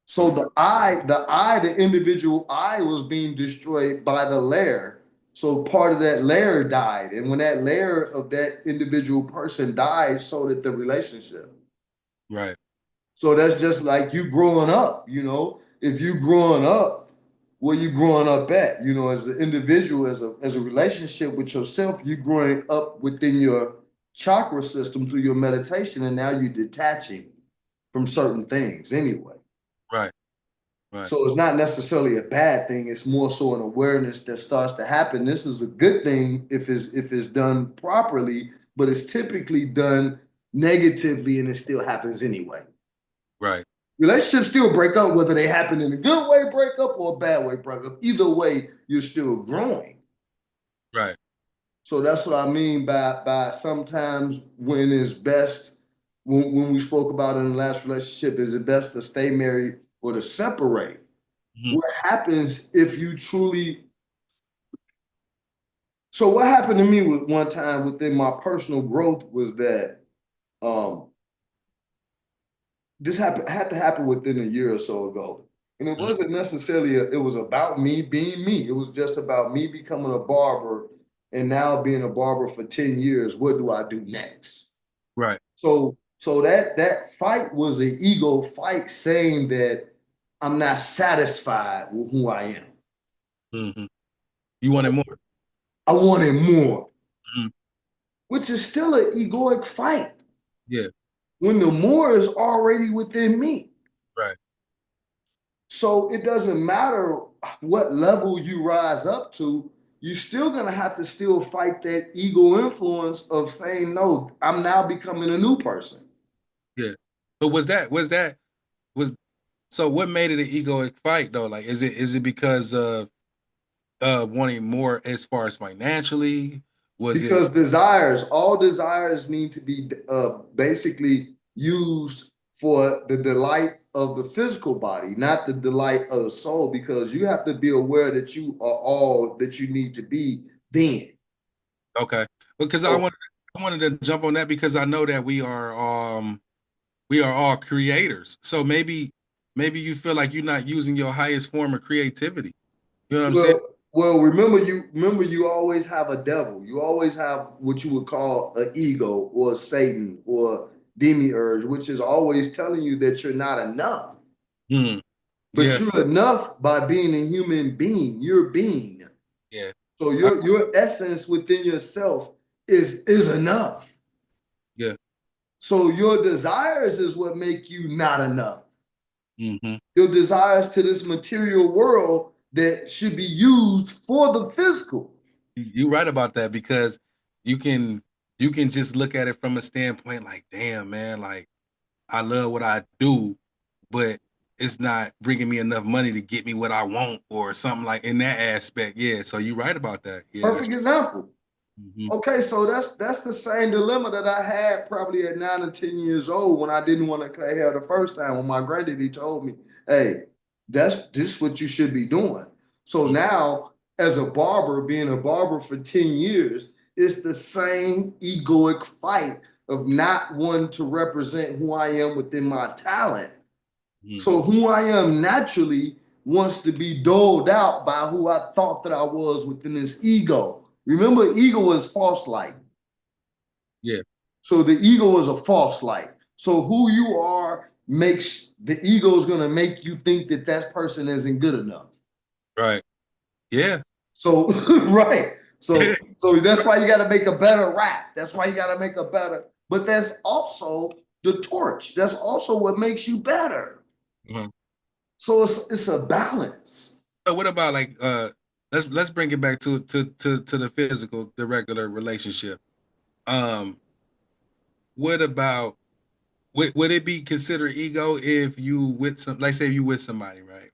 So Okay. the individual I was being destroyed by the layer. So part of that layer died. And when that layer of that individual person died, so did the relationship. Right. So that's just like you growing up. If you growing up, where you growing up at, as an individual, as a relationship with yourself, you growing up within your chakra system through your meditation, and now you're detaching from certain things anyway. Right. Right. So it's not necessarily a bad thing. It's more so an awareness that starts to happen. This is a good thing if it's done properly, but it's typically done negatively and it still happens anyway. Right. Relationships still break up, whether they happen in a good way break up or a bad way break up. Either way, you're still growing. Right. So that's what I mean by sometimes when it's best, when we spoke about in the last relationship, is it best to stay married or to separate? Mhm. What happens if you truly so what happened to me with one time within my personal growth was that um this had to happen within a year or so ago. And it Mhm. wasn't necessarily it was about me being me. It was just about me becoming a barber and now being a barber for 10 years, what do I do next? Right. So that fight was an ego fight, saying that I'm not satisfied with who I am. Mm-hmm. You wanted more. I wanted more, Mm-hmm. which is still an egoic fight. Yeah. When the more is already within me. Right. So it doesn't matter what level you rise up to, you're still gonna have to still fight that ego influence of saying, no, I'm now becoming a new person. Yeah. But was so what made it an egoic fight though? Like, is it because of wanting more as far as financially? Was it Because all desires need to be basically used for the delight of the physical body, not the delight of the soul, because you have to be aware that you are all that you need to be then. okay? Because So, I wanted to jump on that because I know that we are all creators. So maybe you feel like you're not using your highest form of creativity. You know what I'm saying? well, remember you always have a devil. You always have what you would call an ego or Satan or demiurge, which is always telling you that you're not enough. Mm, But yeah, you're enough by being a human being. You're being. yeah, So I, your essence within yourself is enough. yeah. So your desires is what make you not enough. Mm-hmm. Your desires to this material world that should be used for the physical. You're right about that because you can just look at it from a standpoint like, damn, man, like I love what I do, but it's not bringing me enough money to get me what I want or something like in that aspect. Yeah, so you're right about that. Yeah, that's Perfect example. mm-hmm. Okay, so that's the same dilemma that I had probably at 9 or 10 years old when I didn't want to cut hair the first time. When my granddaddy told me, "Hey, this what you should be doing." So now, as a barber, being a barber for 10 years, it's the same egoic fight of not wanting to represent who I am within my talent. Mm-hmm. So who I am naturally wants to be doled out by who I thought that I was within this ego. Remember, ego is false light. Yeah, So the ego is a false light. So who you are makes the ego is going to make you think that that person isn't good enough. right. Yeah. So right. So that's why you got to make a better rap. That's why you got to make a better. But that's also the torch. That's also what makes you better. Uh-huh. So it's a balance. So what about like let's bring it back to the physical, the regular relationship. Um, what about would it be considered ego if you with some like say you with somebody, right?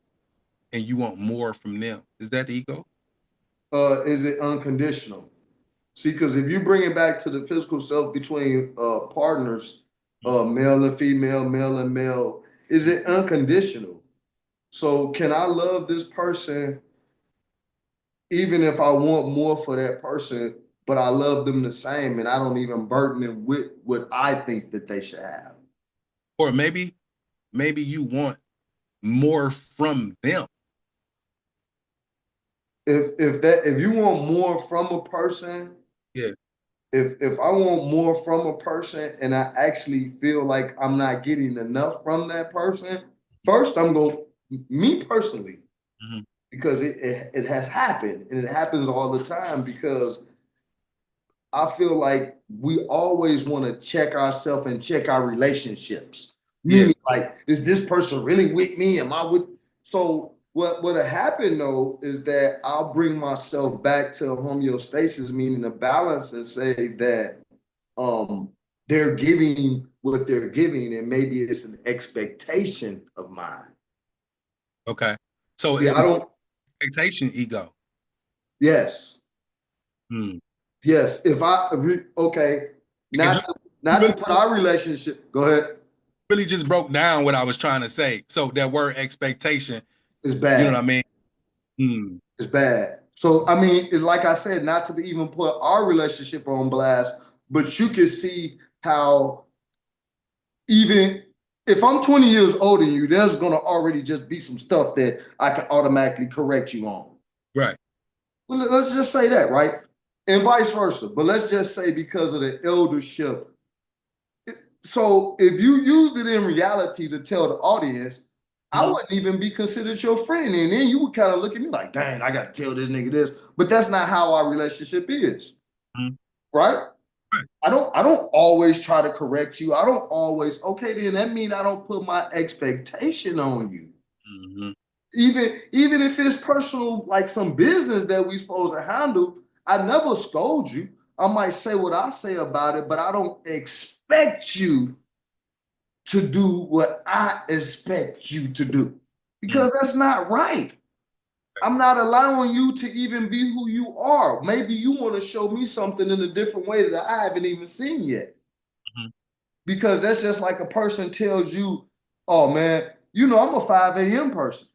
And you want more from them. Is that ego? Is it unconditional? See, because if you bring it back to the physical self between partners, male and female, male and male, is it unconditional? So can I love this person even if I want more for that person, but I love them the same and I don't even burden them with what I think that they should have? Or maybe you want more from them. If you want more from a person, Yeah. if I want more from a person and I actually feel like I'm not getting enough from that person, first I'm going, me personally, Mm-hmm. because it has happened and it happens all the time because I feel like we always want to check ourselves and check our relationships. Yeah. Meaning, like, is this person really with me? Am I with? So what'll happen though is that I'll bring myself back to homeostasis, meaning a balance, and say that they're giving what they're giving, and maybe it's an expectation of mine. Okay. So Yeah, I is don't. expectation ego? Yes. Hmm. Yes, if I okay, Because you not really, to put our relationship. Go ahead. really just broke down what I was trying to say. So that word expectation, It's you know what bad. I mean? Hmm. It's bad. So I mean, like I said, not to even put our relationship on blast, but you can see how even if I'm 20 years older than you, there's gonna already just be some stuff that I can automatically correct you on. Right. Well, let's just say that, right? and vice versa. But let's just say because of the eldership. So if you used it in reality to tell the audience, I wouldn't even be considered your friend. And then you would kind of look at me like, dang, I got to tell this nigga this. But that's not how our relationship is. Right? I don't always try to correct you. I don't always, okay, then that means I don't put my expectation on you. Even if it's personal, like some business that we supposed to handle, I never scold you. I might say what I say about it, but I don't expect you to do what I expect you to do. Because that's not right. I'm not allowing you to even be who you are. Maybe you want to show me something in a different way that I haven't even seen yet. Because that's just like a person tells you, oh man, you know, I'm a 5 a.m. person.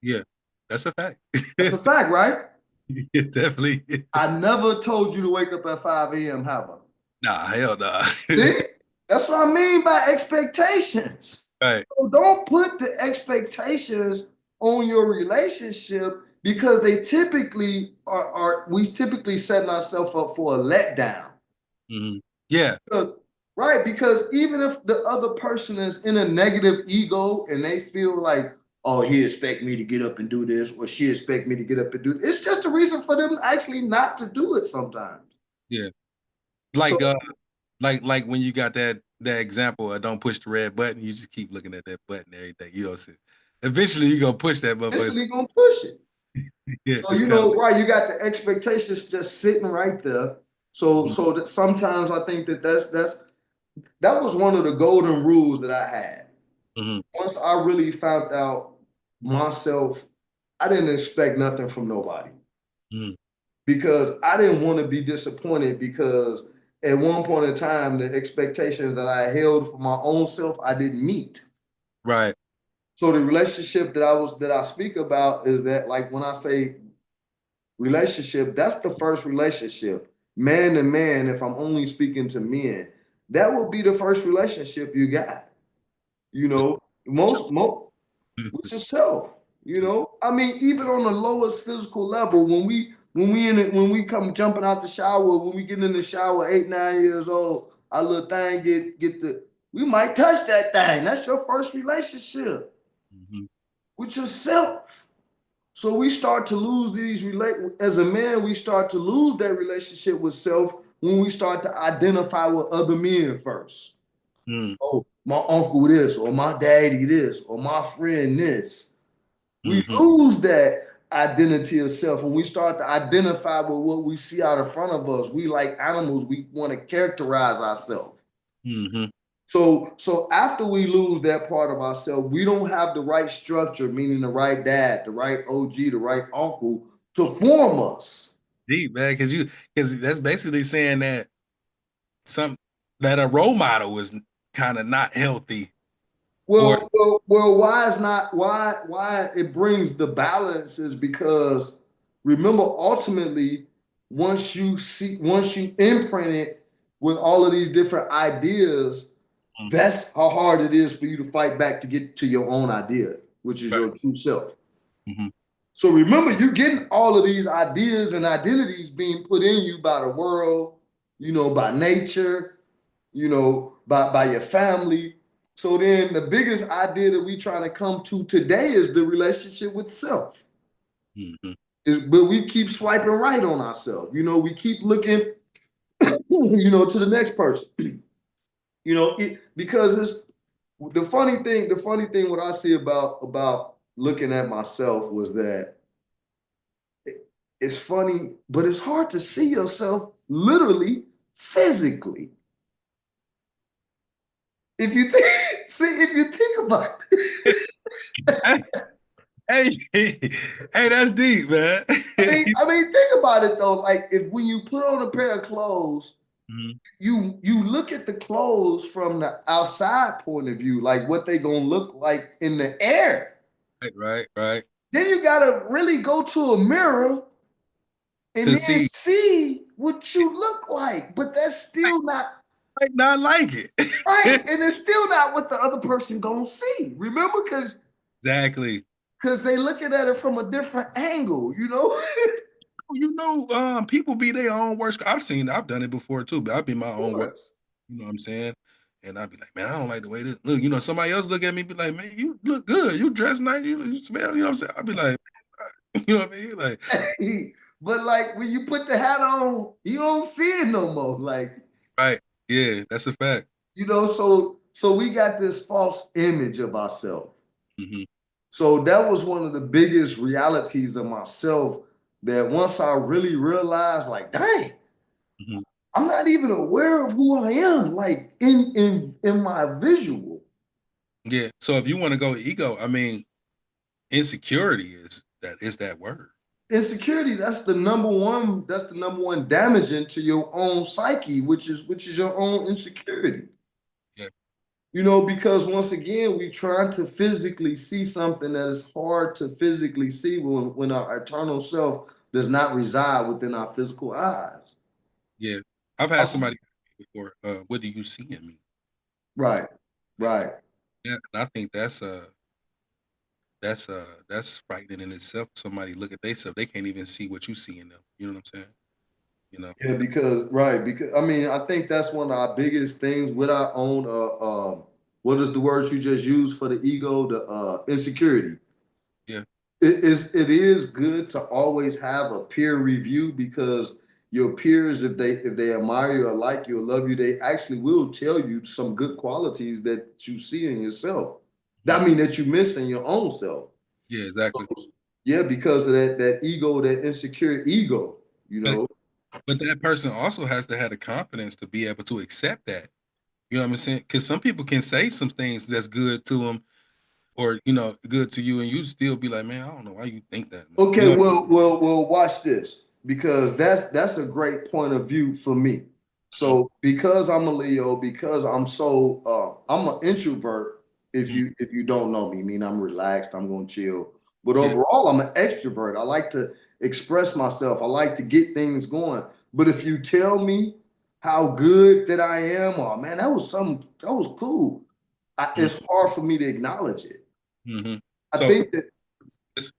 Yeah, that's a fact. That's a fact, right? Yeah, definitely. I never told you to wake up at 5 a.m., have I? Nah, hell nah. See? That's what I mean by expectations. Right. So don't put the expectations on your relationship because they typically we typically setting ourselves up for a letdown. Yeah. Because even if the other person is in a negative ego and they feel like, oh, he expect me to get up and do this, or she expect me to get up and do this, it's just a reason for them actually not to do it sometimes. Yeah. Like like when you got that example of don't push the red button, you just keep looking at that button every day. You know, eventually you're gonna push that button. Eventually you're gonna push it. Yeah, so you know, right, you got the expectations just sitting right there. So that sometimes I think that that was one of the golden rules that I had. Once I really found out myself, I didn't expect nothing from nobody. Because I didn't want to be disappointed because at one point in time, the expectations that I held for my own self, I didn't meet. Right. So the relationship that I speak about is that, like, when I say relationship, that's the first relationship. Man to man, if I'm only speaking to men, that would be the first relationship you got. You know, most with yourself. You know, I mean, even on the lowest physical level, when we come jumping out the shower, when we get in the shower, 8, 9 years old, our little thing we might touch that thing. That's your first relationship with yourself. So we start to lose as a man, we start to lose that relationship with self when we start to identify with other men first. Oh, my uncle this, or my daddy this, or my friend this. We lose that identity of self when we start to identify with what we see out in front of us. We, like animals, we want to characterize ourselves. So after we lose that part of ourselves, we don't have the right structure, meaning the right dad, the right OG, the right uncle to form us. Deep, man, because that's basically saying that a role model is kind of not healthy. Well, why it brings the balance is because, remember, ultimately, once you imprint it with all of these different ideas, that's how hard it is for you to fight back to get to your own idea, which is your true self. So remember, you're getting all of these ideas and identities being put in you by the world, you know, by nature, you know, by your family. So then the biggest idea that we trying to come to today is the relationship with self. But we keep swiping right on ourselves. You know, we keep looking, you know, to the next person. You know, because it's the funny thing what I see about looking at myself was that it's funny, but it's hard to see yourself literally, physically. If you think about it. Hey, that's deep, man. I mean, think about it though. Like, when you put on a pair of clothes, you look at the clothes from the outside point of view, like what they gonna look like in the air. Right. Then you gotta really go to a mirror and then see what you look like. But that's still not like it. right. And it's still not what the other person gonna see. Remember? Exactly. Because they looking at it from a different angle, you know? People be their own worst. I've done it before too, but I've been my Of own worst. course. You know what I'm saying? And I'd be like, man, I don't like the way this look. Somebody else look at me, be like, man, you look good. You dress nice. You smell. You know what I'm saying? I'd be like, you know what I mean? Like, But like when you put the hat on, you don't see it no more. Like, right? Yeah, that's a fact. so we got this false image of ourselves. Hmm. So that was one of the biggest realities of myself that once I really realized, like, dang, Hmm. I'm not even aware of who I am, like in my visual. Yeah. So if you want to go ego, I mean, insecurity is that word. Insecurity, that's the number one damaging to your own psyche, which is your own insecurity. Yeah. Because once again, we trying to physically see something that is hard to physically see when our eternal self does not reside within our physical eyes. Yeah. I've had somebody ask me before, what do you see in me? Right, right. Yeah, and I think that's frightening in itself. Somebody look at themselves, they can't even see what you see in them. You know what I'm saying? You know. Yeah, because I mean, I think that's one of our biggest things with our own what is the word you just used for the ego? The insecurity. Yeah. It is good to always have a peer review because your peers, if they admire you or like you or love you, they actually will tell you some good qualities that you see in yourself. Mhm. That mean that you miss in your own self. Yeah, exactly. Yeah, because of that ego, that insecure ego, you But know. but that person also has to have the confidence to be able to accept that. You know what I'm saying? Because some people can say some things that's good to them, or good to you, and you still be like, man, I don't know why you think that, man. Okay, well, watch this because that's a great point of view for me. Mhm. So because I'm a Leo, because I'm an introvert. If Mhm. you don't know me, mean I'm relaxed, I'm gonna chill. But Yeah, overall, I'm an extrovert. I like to express myself. I like to get things going. But if you tell me how good that I am, oh man, that was cool. mhm, It's hard for me to acknowledge it. mhm. I So think that it's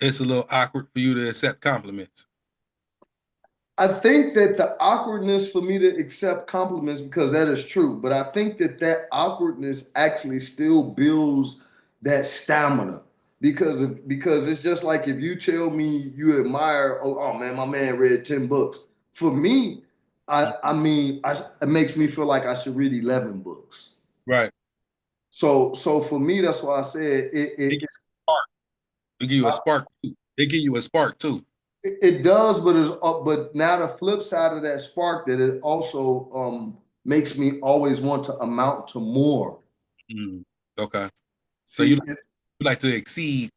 it's a little awkward for you to accept compliments. I think that the awkwardness for me to accept compliments because that is true, but I think that awkwardness actually still builds that stamina because it's just like if you tell me you admire, oh man, my man read 10 books. For me, I mean, it makes me feel like I should read 11 books. Right. So for me, that's why I said It give you a spark. It give you a spark too. It give you a spark too. it does, but now the flip side of that spark that it also makes me always want to amount to more. Mm. Okay. So See, you like to exceed,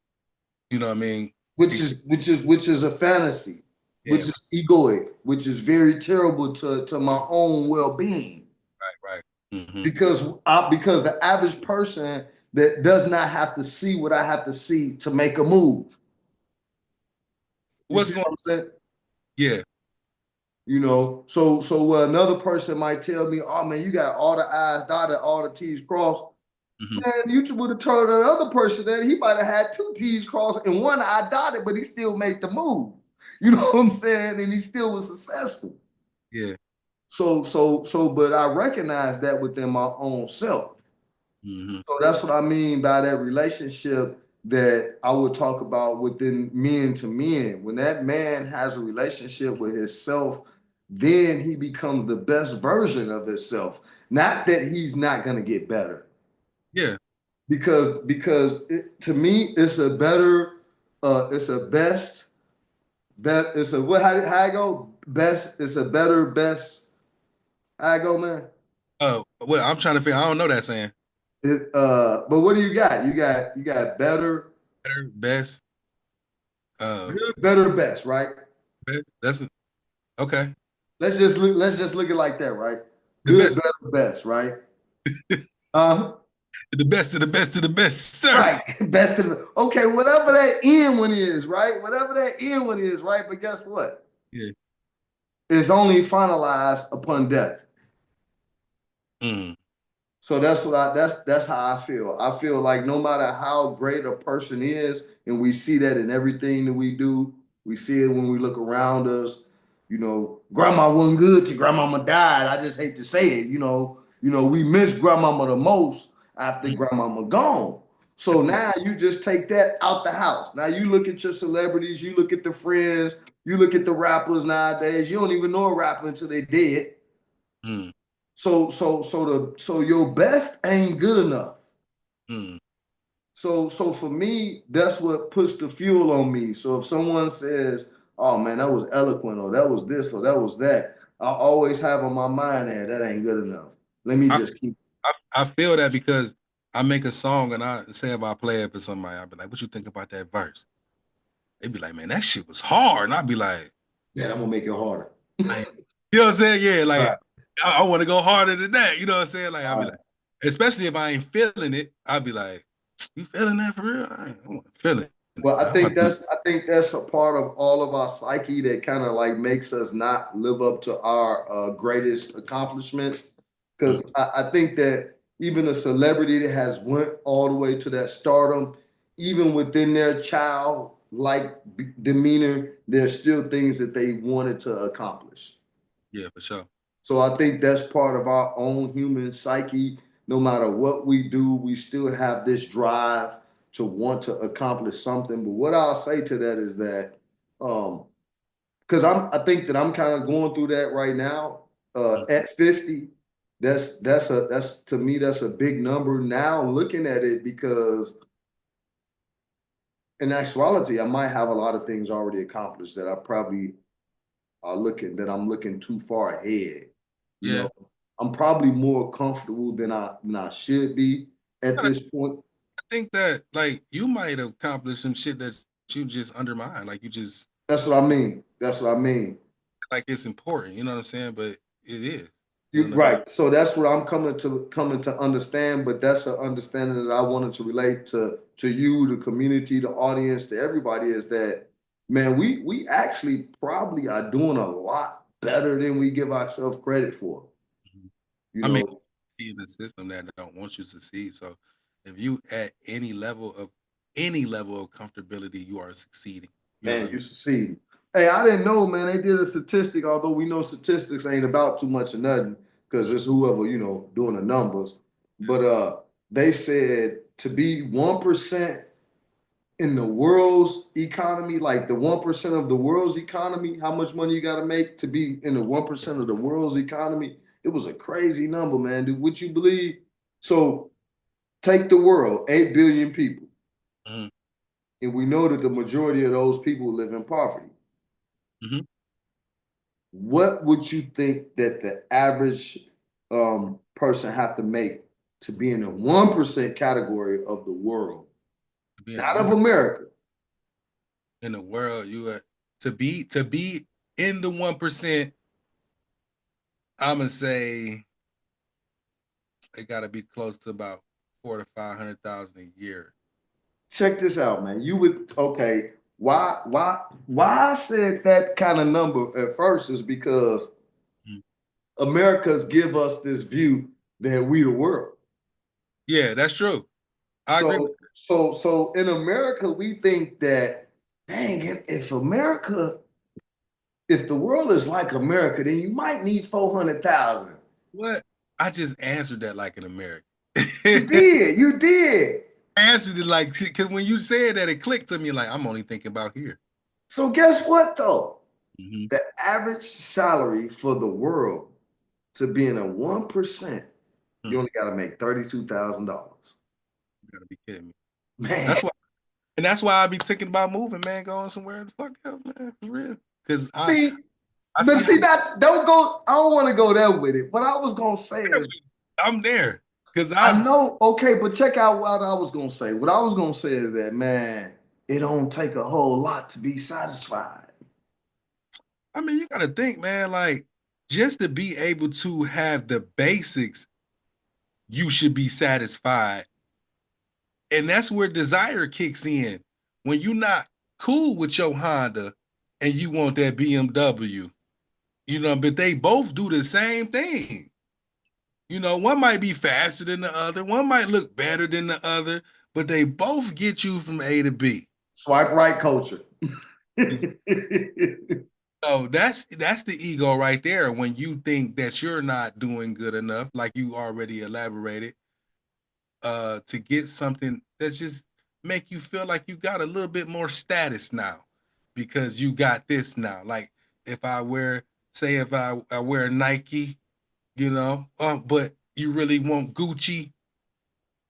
you know what I mean? which Ex- is which is a fantasy, Yeah, which is egoic, which is very terrible to my own well being. right. Hmm. Because the average person that does not have to see what I have to see to make a move. You What's see going what I'm saying? Yeah. So another person might tell me, "Oh man, you got all the I's dotted, all the T's crossed." Hmm. Man, you would have told the other person that he might have had two T's crossed and one I dotted, but he still made the move. You know what I'm saying? And he still was successful. Yeah. But I recognize that within my own self. Hmm. So that's what I mean by that relationship that I would talk about within men to men. When that man has a relationship with himself, then he becomes the best version of himself. Not that he's not going to get better. Yeah. Because to me it's a better it's a best bet it's a what how I go best it's a better best how I go man Oh, well, I'm trying to figure. I don't know that saying. but what do you got better Better, best, uh, good better best right best. That's okay. let's just look at it like that right The good best, better best right uh the best of the best of the best, sir. right best of okay whatever that end one is right whatever that end one is right but guess what Yeah. it's only finalized upon death. Mm. So that's how I feel. I feel like no matter how great a person is, and we see that in everything that we do, We see it when we look around us. You know, grandma wasn't good till grandmama died. I just hate to say it. We miss grandmama the most after grandmama gone. So now you just take that out the house. Now you look at your celebrities, you look at the friends, you look at the rappers nowadays. You don't even know a rapper until they dead. Mm. So your best ain't good enough. Mm. So for me, that's what puts the fuel on me. So if someone says, "Oh man, that was eloquent," or "That was this," or "That was that," I always have on my mind that ain't good enough. Let me just keep. I feel that because I make a song and I say if I play it for somebody, I'll be like, "What you think about that verse?" They be like, "Man, that shit was hard," and I'll be like, "Man, I'm gonna make it harder." You know what I'm saying? Yeah, like Right. I want to go harder than that. You know what I'm saying? Like I'll be Right. like, especially if I ain't feeling it, I'll be like, "You feeling that for real?" I ain't feeling it. Well, I I'm think about to- that's a part of all of our psyche that kind of like makes us not live up to our greatest accomplishments. Because I think that even a celebrity that has went all the way to that stardom, even within their child like demeanor, there's still things that they wanted to accomplish. Yeah, for sure. So I think that's part of our own human psyche. No matter what we do, we still have this drive to want to accomplish something. But what I'll say to that is that, because I think that I'm kind of going through that right now. At 50, that's to me that's a big number now. Looking at it because in actuality, I might have a lot of things already accomplished that I probably I'm looking too far ahead. You Yeah. know, I'm probably more comfortable than I should be at this point. I think that like you might have accomplished some shit that you just undermine. Like you just That's what I mean. That's what I mean. like it's important. You know what I'm saying? But it is. You You know. right. So that's what I'm coming to understand. But that's an understanding that I wanted to relate to you, the community, the audience, to everybody. Is that man? We actually probably are doing a lot better than we give ourselves credit for. You I mean, know, in a system that don't want you to succeed. So if you at any level of comfortability, you are succeeding. You know what man, I you mean? succeed. Hey, I didn't know, man. They did a statistic, although we know statistics ain't about too much of nothing because it's whoever, doing the numbers. But they said to be 1% in the world's economy, like the 1% of the world's economy, how much money you got to make to be in the 1% of the world's economy? It was a crazy number, man. Dude, would you believe? So take the world, 8 billion people. Mhm. And we know that the majority of those people live in poverty. Mhm. What would you think that the average person have to make to be in the 1% category of the world, Being a not of one America? in the world, you to be in the 1%. I'm gonna say it got to be close to about 400,000 to 500,000 a year. Check this out, man. You would okay. Why I said that kind of number at first is because Mhm. Americans give us this view that we the world. Yeah, that's true. I agree with So in America, we think that, dang, if the world is like America, then you might need 400,000. what I just answered that like an American. You did. Answered it like because when you said that, it clicked to me like I'm only thinking about here. So guess what though? Mhm. The average salary for the world to be in a 1%, you Hmm. only got to make $32,000. You gotta be kidding me. Man, That's why, and that's why I be thinking about moving, man, going somewhere the fuck else, man, for real. Because see, I but see how see that don't go. I don't want to go there with it. What I was gonna say is, I'm there. Because I know, okay, but check out what I was gonna say. What I was gonna say is that, man, it don't take a whole lot to be satisfied. I mean, you gotta think, man, like just to be able to have the basics, you should be satisfied. And that's where desire kicks in. When you're not cool with your Honda and you want that BMW, but they both do the same thing. One might be faster than the other, one might look better than the other, but they both get you from A to B. Swipe right culture. So that's the ego right there. When you think that you're not doing good enough, like you already elaborated, to get something that just make you feel like you got a little bit more status now because you got this now. Like if I wear, say if I wear Nike, but you really want Gucci,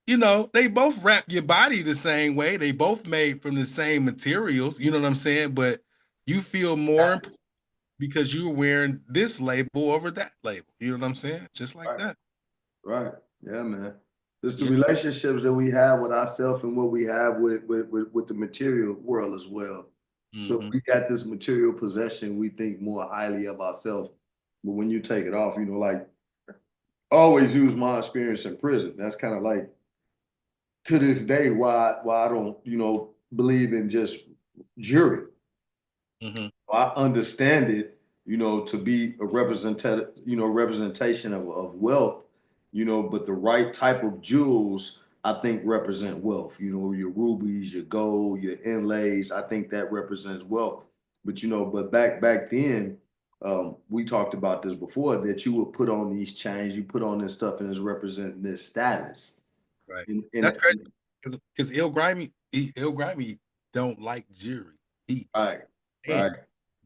they both wrap your body the same way. They both made from the same materials, you know what I'm saying? But you feel more important because you're wearing this label over that label. You know what I'm saying? Just like Right, that. right. Yeah, man. It's the Yeah. relationships that we have with ourselves and what we have with the material world as well. So Mm-hmm. we got this material possession, we think more highly of ourselves. But when you take it off, like I always use my experience in prison. That's kind of like to this day why I don't, believe in just jury. Mm-hmm. I understand it, to be a representation of wealth, but the right type of jewels, I think represent wealth. Your rubies, your gold, your inlays, I think that represents wealth. But back then, we talked about this before, that you would put on these chains, you put on this stuff, and it's representing this status. Right. And That's crazy because Il Grimy don't like jewelry. He right, and right,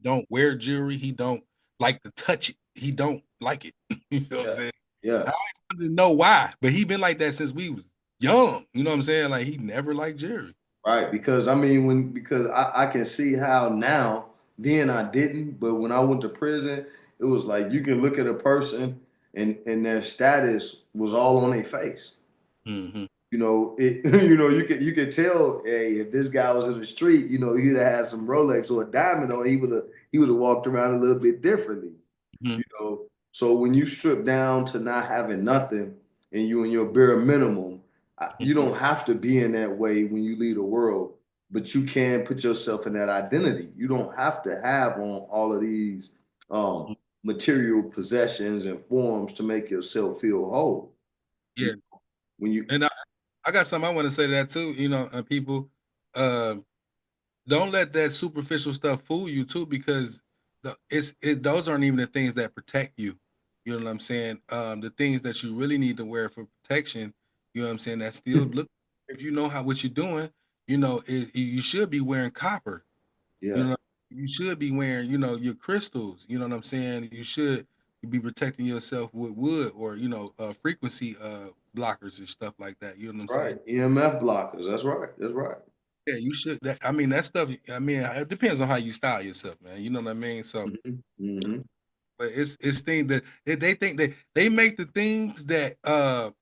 don't wear jewelry. He don't like to touch it. He don't like it. You know what I'm yeah, saying? yeah. I always wanted to know why, but he been like that since we was young. You know what I'm saying? Like he never liked jewelry. Right, because I mean, because I can see how now, then I didn't, but when I went to prison, it was like you can look at a person and their status was all on their face. Mm-hmm. You could tell, hey, if this guy was in the street, he'd have had some Rolex or a diamond on, he would have walked around a little bit differently. Mm-hmm. So when you strip down to not having nothing and you in your bare minimum, you don't have to be in that way when you leave the world, but you can put yourself in that identity. You don't have to have on all of these um, material possessions and forms to make yourself feel whole. Yeah, When you and I got something I want to say to that too. People, uh, don't let that superficial stuff fool you too, because those aren't even the things that protect you. You know what I'm saying? The things that you really need to wear for protection. You know what I'm saying? That still look. If you know what you're doing, you should be wearing copper. You yeah, know, you should be wearing, your crystals. You know what I'm saying? You should be protecting yourself with wood or frequency blockers and stuff like that. You know what I'm that's saying? right. EMF blockers. That's right. That's right. Yeah, you should. I mean, that stuff. I mean, it depends on how you style yourself, man. You know what I mean? So, Hmm. but it's things that they think that they make the things that's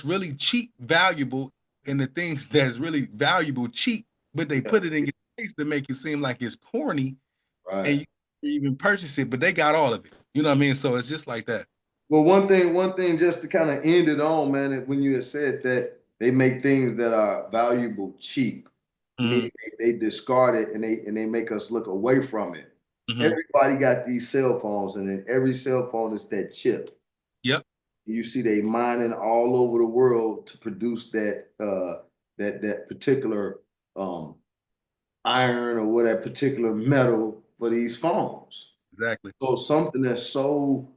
really cheap valuable, and the things that's really valuable cheap, but they Yeah, put it in your face to make it seem like it's corny, and right. you can't even purchase it, but they got all of it. You know what I mean? So it's just like that. Well, one thing, just to kind of end it on, man, when you had said that they make things that are valuable cheap, Hmm. meaning they discard it and they make us look away from it. Hmm. Everybody got these cell phones, and in every cell phone is that chip. Yep. You see they mining all over the world to produce that particular um, iron or what that particular metal for these phones. Exactly. So something that's so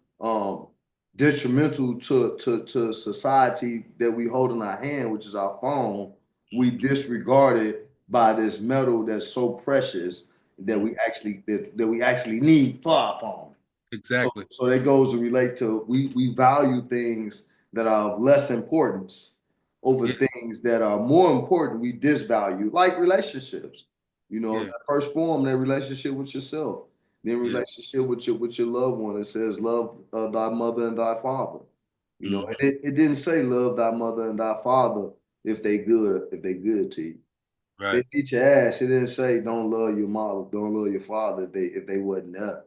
detrimental to society that we hold in our hand, which is our phone, we disregard it by this metal that's so precious that Mhm. we actually need for our phone. So, Exactly. so that goes to relate to we value things that are of less importance over Yeah. things that are more important. We disvalue, like relationships. Yeah. That first form, that relationship with yourself, then Yeah. relationship with your loved one. It says love thy mother and thy father. Hmm. It didn't say love thy mother and thy father if they good to you. They Right. beat your ass. It didn't say don't love your mother, don't love your father if they wasn't there.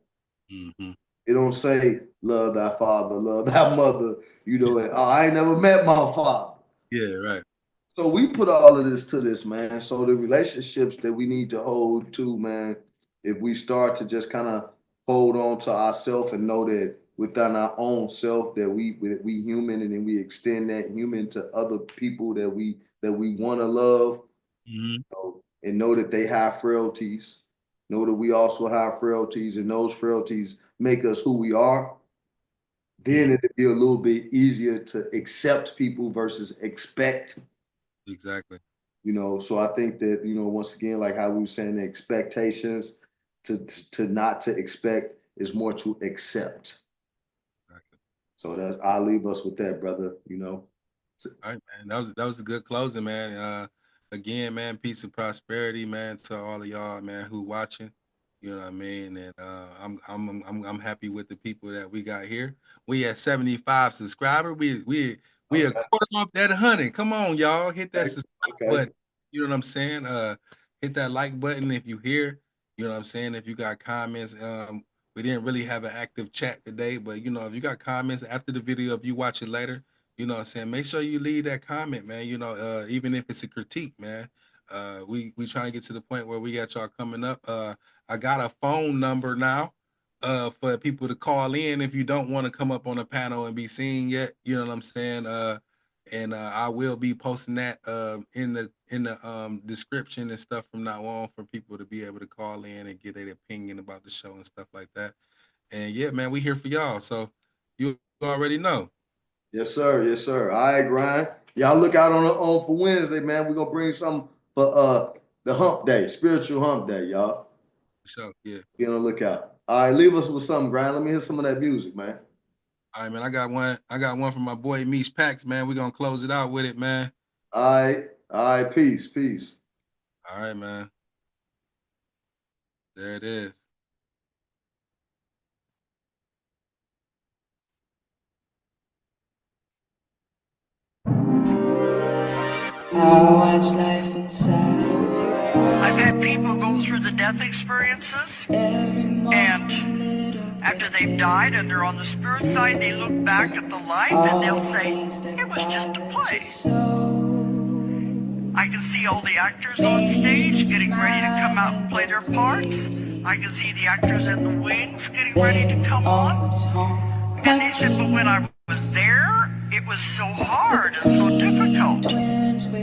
Hmm. It don't say love thy father, love thy mother. And, oh, I ain't never met my father. Yeah. Right. So we put all of this to this, man. So the relationships that we need to hold to, man, if we start to just kind of hold on to ourselves and know that within our own self that we human, and then we extend that human to other people that we want to love, Hmm. and know that they have frailties, know that we also have frailties, and those frailties make us who we are, then it'd be a little bit easier to accept people versus expect. Exactly. You know, so I think that, you know, once again, like how we were saying, the expectations to not to expect is more to accept. Exactly. So that I'll leave us with that, brother, you know. All right, man. That was a good closing, man. Again, man, peace and prosperity, man, to all of y'all, man, who watching. You know what I mean? And I'm happy with the people that we got here. We at 75 subscribers. We a quarter off that 100. Come on, y'all. Hit that subscribe button. You know what I'm saying? Hit that like button if you here. You know what I'm saying? If you got comments, we didn't really have an active chat today, but you know, if you got comments after the video, if you watch it later, you know what I'm saying, make sure you leave that comment, man. You know, even if it's a critique, man. We trying to get to the point where we got y'all coming up. I got a phone number now for people to call in if you don't want to come up on a panel and be seen yet. You know what I'm saying? And I will be posting that in the description and stuff from now on for people to be able to call in and get their opinion about the show and stuff like that. And yeah, man, we here for y'all. So you already know. Yes, sir. Yes, sir. All right, Grind. Y'all look out on for Wednesday, man. We're gonna bring something for the hump day, spiritual hump day, y'all. Sure, yeah. Be on the lookout. All right, leave us with something, Grind. Let me hear some of that music, man. All right, man. I got one from my boy Mish Pax, man. We're gonna close it out with it, man. All right, peace. All right, man. There it is. I watch life inside of you. I've had people go through the death experiences, and after they've died and they're on the spirit side, they look back at the life and they'll say, it was just a play. I can see all the actors on stage getting ready to come out and play their parts. I can see the actors in the wings getting ready to come on. And they said, but when I was there, it was so hard and so difficult.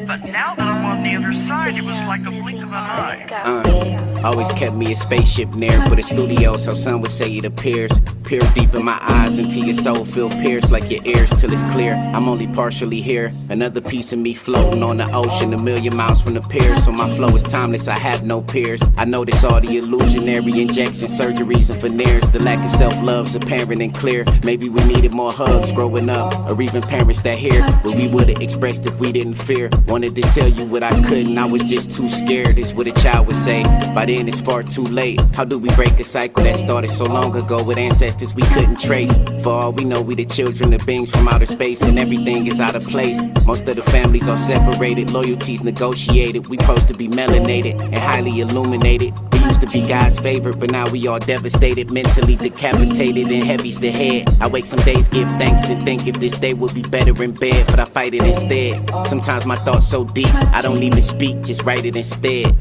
But now that I'm on the other side, it was like a blink of an eye. Always kept me a spaceship near, but a studio, so some would say it appears. Peer deep in my eyes until your soul feel pierced like your ears till it's clear. I'm only partially here. Another piece of me floating on the ocean, a million miles from the pier. So my flow is timeless, I have no peers. I notice all the illusionary injections, surgeries, and veneers. The lack of self-love's apparent and clear. Maybe we needed more hugs growing up, or even parents that hear what we would've expressed if we didn't fear. Wanted to tell you what I couldn't, I was just too scared, is what a child would say. By then it's far too late. How do we break a cycle that started so long ago with ancestors we couldn't trace? For all we know, we the children of beings from outer space, and everything is out of place. Most of the families are separated, loyalties negotiated. We supposed to be melanated and highly illuminated. We used to be God's favorite, but now we all devastated, mentally decapitated, and heavy's the head. I wake some days, give thanks, and think if this day would be better in bed, but I fight it instead. Sometimes my thoughts so deep, I don't even speak, just write it instead.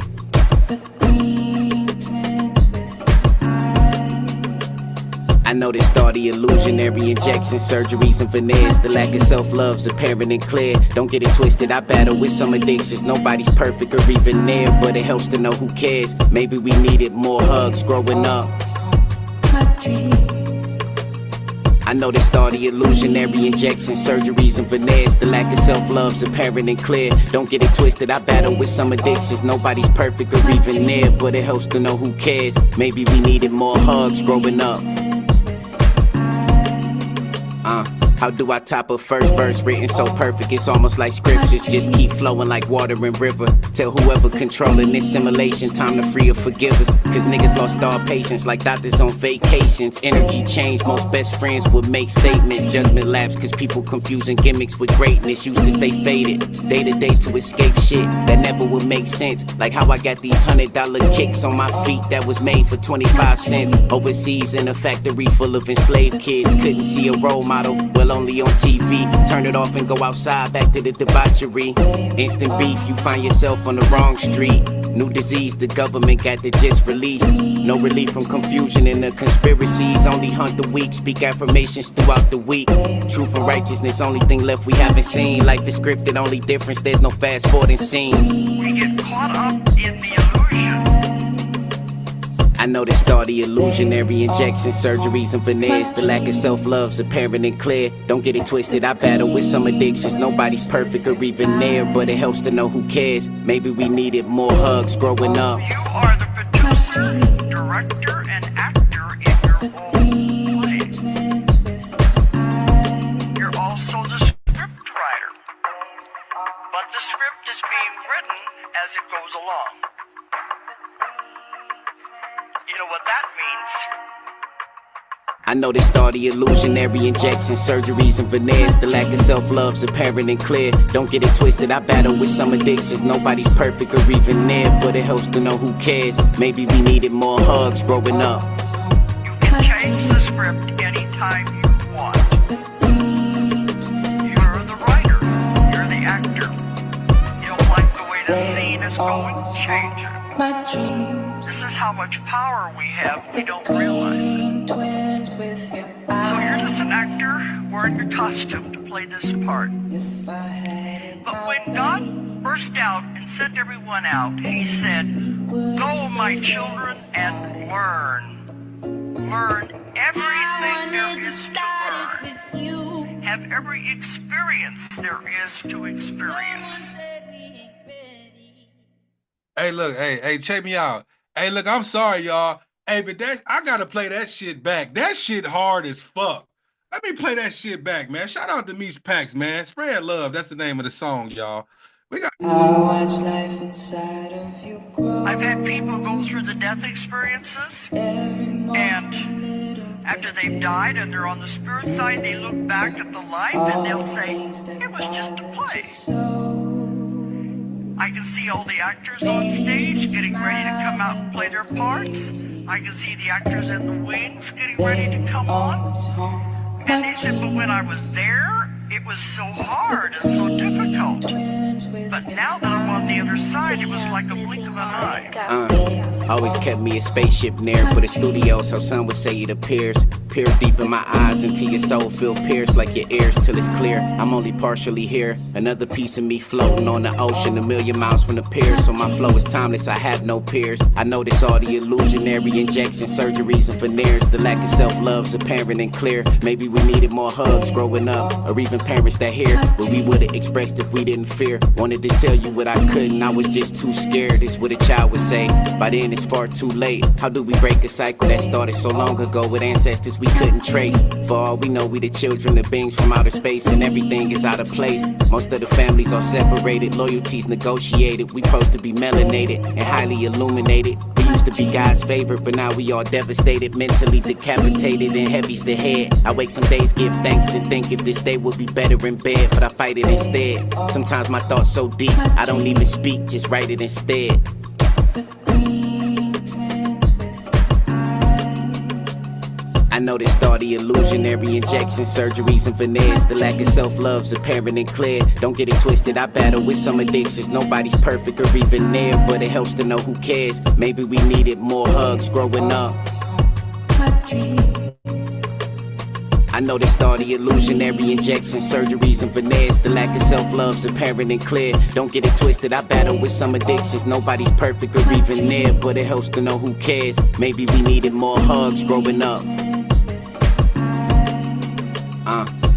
I noticed all the illusionary injections, surgeries, and veneers. The lack of self-love's apparent and clear. Don't get it twisted, I battle with some addictions. Nobody's perfect or even near, but it helps to know who cares. Maybe we needed more hugs growing up. I noticed all the illusionary injections, surgeries, and veneers. The lack of self-love's apparent and clear. Don't get it twisted, I battle with some addictions. Nobody's perfect or even near, but it helps to know who cares. Maybe we needed more hugs growing up. How do I top a first verse written so perfect? It's almost like scriptures just keep flowing like water and river. Tell whoever controlling this simulation time to free or forgive us. Cause niggas lost all patience like doctors on vacations. Energy change, most best friends would make statements. Judgment lapse cause people confusing gimmicks with greatness. Used to stay faded, day to day to escape shit that never would make sense. Like how I got these $100 kicks on my feet that was made for 25 cents. Overseas in a factory full of enslaved kids, couldn't see a role model. Well, well only on TV. Turn it off and go outside, back to the debauchery. Instant beef, you find yourself on the wrong street. New disease, the government got the just released. No relief from confusion and the conspiracies. Only hunt the weak, speak affirmations throughout the week. Truth and righteousness, only thing left we haven't seen. Life is scripted, only difference, there's no fast forwarding scenes. We get caught up in the illusion. I know they start the illusionary injections, surgeries and veneers. The lack of self-love's apparent and clear. Don't get it twisted, I battle with some addictions. Nobody's perfect or even near, but it helps to know who cares. Maybe we needed more hugs growing up. You are the producer, director, and actor in your own play. You're also the script writer. But the script is being written as it goes along. You know what that means? I know they start the illusionary injections, surgeries and veneers. The lack of self-love's apparent and clear. Don't get it twisted, I battle with some addictions. Nobody's perfect or even near, but it helps to know who cares. Maybe we needed more hugs growing up. You can change the script anytime you want. You're the writer. You're the actor. You don't like the way the scene is going? Change it. My dreams This is how much power we have. We don't realize. twins with your So you're just an actor wearing your costume to play this part. If I had it But my when God burst out and sent everyone out, he said, "Go, my children, and learn. Learn everything there is to learn. Have every experience there is to experience." Hey, look, hey, check me out. Hey, look, I'm sorry, y'all. Hey, but I gotta play that shit back. That shit hard as fuck. Let me play that shit back, man. Shout out to Meech Pax, man. Spread love. That's the name of the song, y'all. We got. I watch life inside of you grow. I've had people go through the death experiences, and after they've died and they're on the spirit side, they look back at the life and they'll say, "It was just a play." I can see all the actors on stage getting ready to come out and play their parts. I can see the actors in the wings getting ready to come on. And they said, but when I was there, it was so hard and so difficult. But now that I'm on the other side, it was like a blink of an eye. Always kept me a spaceship near for the studio, so some would say it appears. Peer deep in my eyes until your soul feel pierced like your ears till it's clear. I'm only partially here. Another piece of me floating on the ocean, a million miles from the pier. So my flow is timeless, I have no peers. I notice all the illusionary injections, surgeries and veneers. The lack of self-love's apparent and clear. Maybe we needed more hugs growing up, or even parents that hear what we would've expressed if we didn't fear. Wanted to tell you what I couldn't, I was just too scared, is what a child would say. By then it's far too late. How do we break a cycle that started so long ago with ancestors we couldn't trace? For all we know, we the children of beings from outer space, and everything is out of place. Most of the families are separated, loyalties negotiated. We supposed to be melanated and highly illuminated. We used to be God's favorite, but now we all devastated, mentally decapitated, and heavy's the head. I wake some days, give thanks, and think if this day would be better in bed, but I fight it instead. Sometimes my thoughts so deep, I don't even speak, just write it instead. I know they start the illusionary injections, surgeries and veneers. The lack of self-love's apparent and clear. Don't get it twisted, I battle with some addictions. Nobody's perfect or even near, but it helps to know who cares. Maybe we needed more hugs growing up. I know they start the illusionary injections, surgeries and veneers. The lack of self-love's apparent and clear. Don't get it twisted, I battle with some addictions. Nobody's perfect or even near, but it helps to know who cares. Maybe we needed more hugs growing up.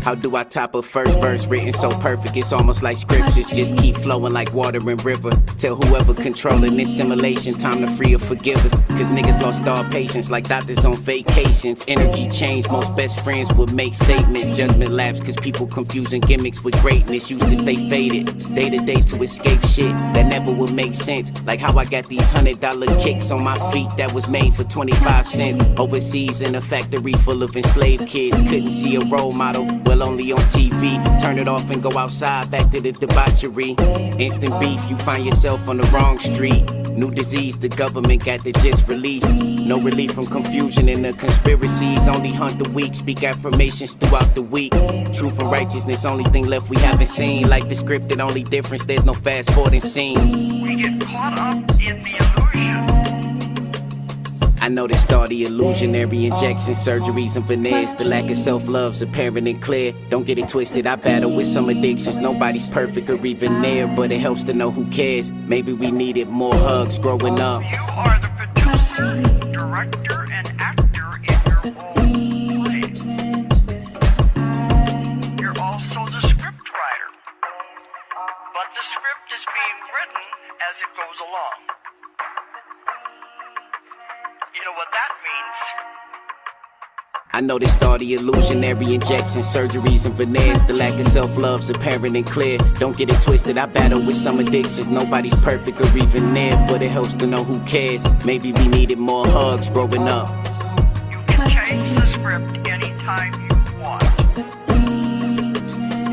How do I top a first verse written so perfect? It's almost like scriptures just keep flowing like water and river. Tell whoever controlling this simulation time to free or forgive us. Cause niggas lost all patience like doctors on vacations. Energy change, most best friends would make statements. Judgment lapse cause people confusing gimmicks with greatness. Used to stay faded, day to day to escape shit that never would make sense. Like how I got these $100 kicks on my feet that was made for 25 cents. Overseas in a factory full of enslaved kids. Couldn't see a role model, well only on TV. Turn it off and go outside, back to the debauchery. Instant beef, you find yourself on the wrong street. New disease the government got to just release. No relief from confusion and the conspiracies. Only hunt the weak, speak affirmations throughout the week. Truth and righteousness, only thing left we haven't seen. Life is scripted, only difference, there's no fast forwarding scenes. We get caught up in the illusion. I know they start the illusionary injections, surgeries and veneers. The lack of self-love's apparent and clear. Don't get it twisted, I battle with some addictions. Nobody's perfect or even near, but it helps to know who cares. Maybe we needed more hugs growing up. You are the producer, director, and actor in your own play. You're also the script writer. But the script is being written as it goes along. You know what that means? I know they start the illusionary injections, surgeries and veneers. The lack of self-love's apparent and clear. Don't get it twisted, I battle with some addictions. Nobody's perfect or even near, but it helps to know who cares. Maybe we needed more hugs growing up. You can change the script anytime you want.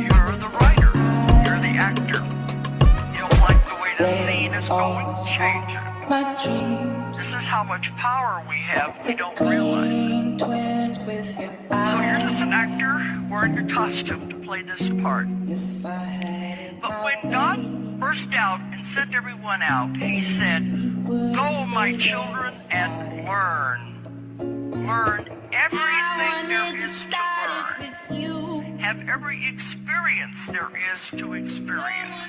You're the writer. You're the actor. You don't like the way the scene is going? Change it. My dreams. This is how much power we have. We don't realize it. So you're just an actor wearing your costume to play this part. But when God burst out and sent everyone out, he said, "Go, my children, and learn. Learn everything there is to learn. Have every experience there is to experience."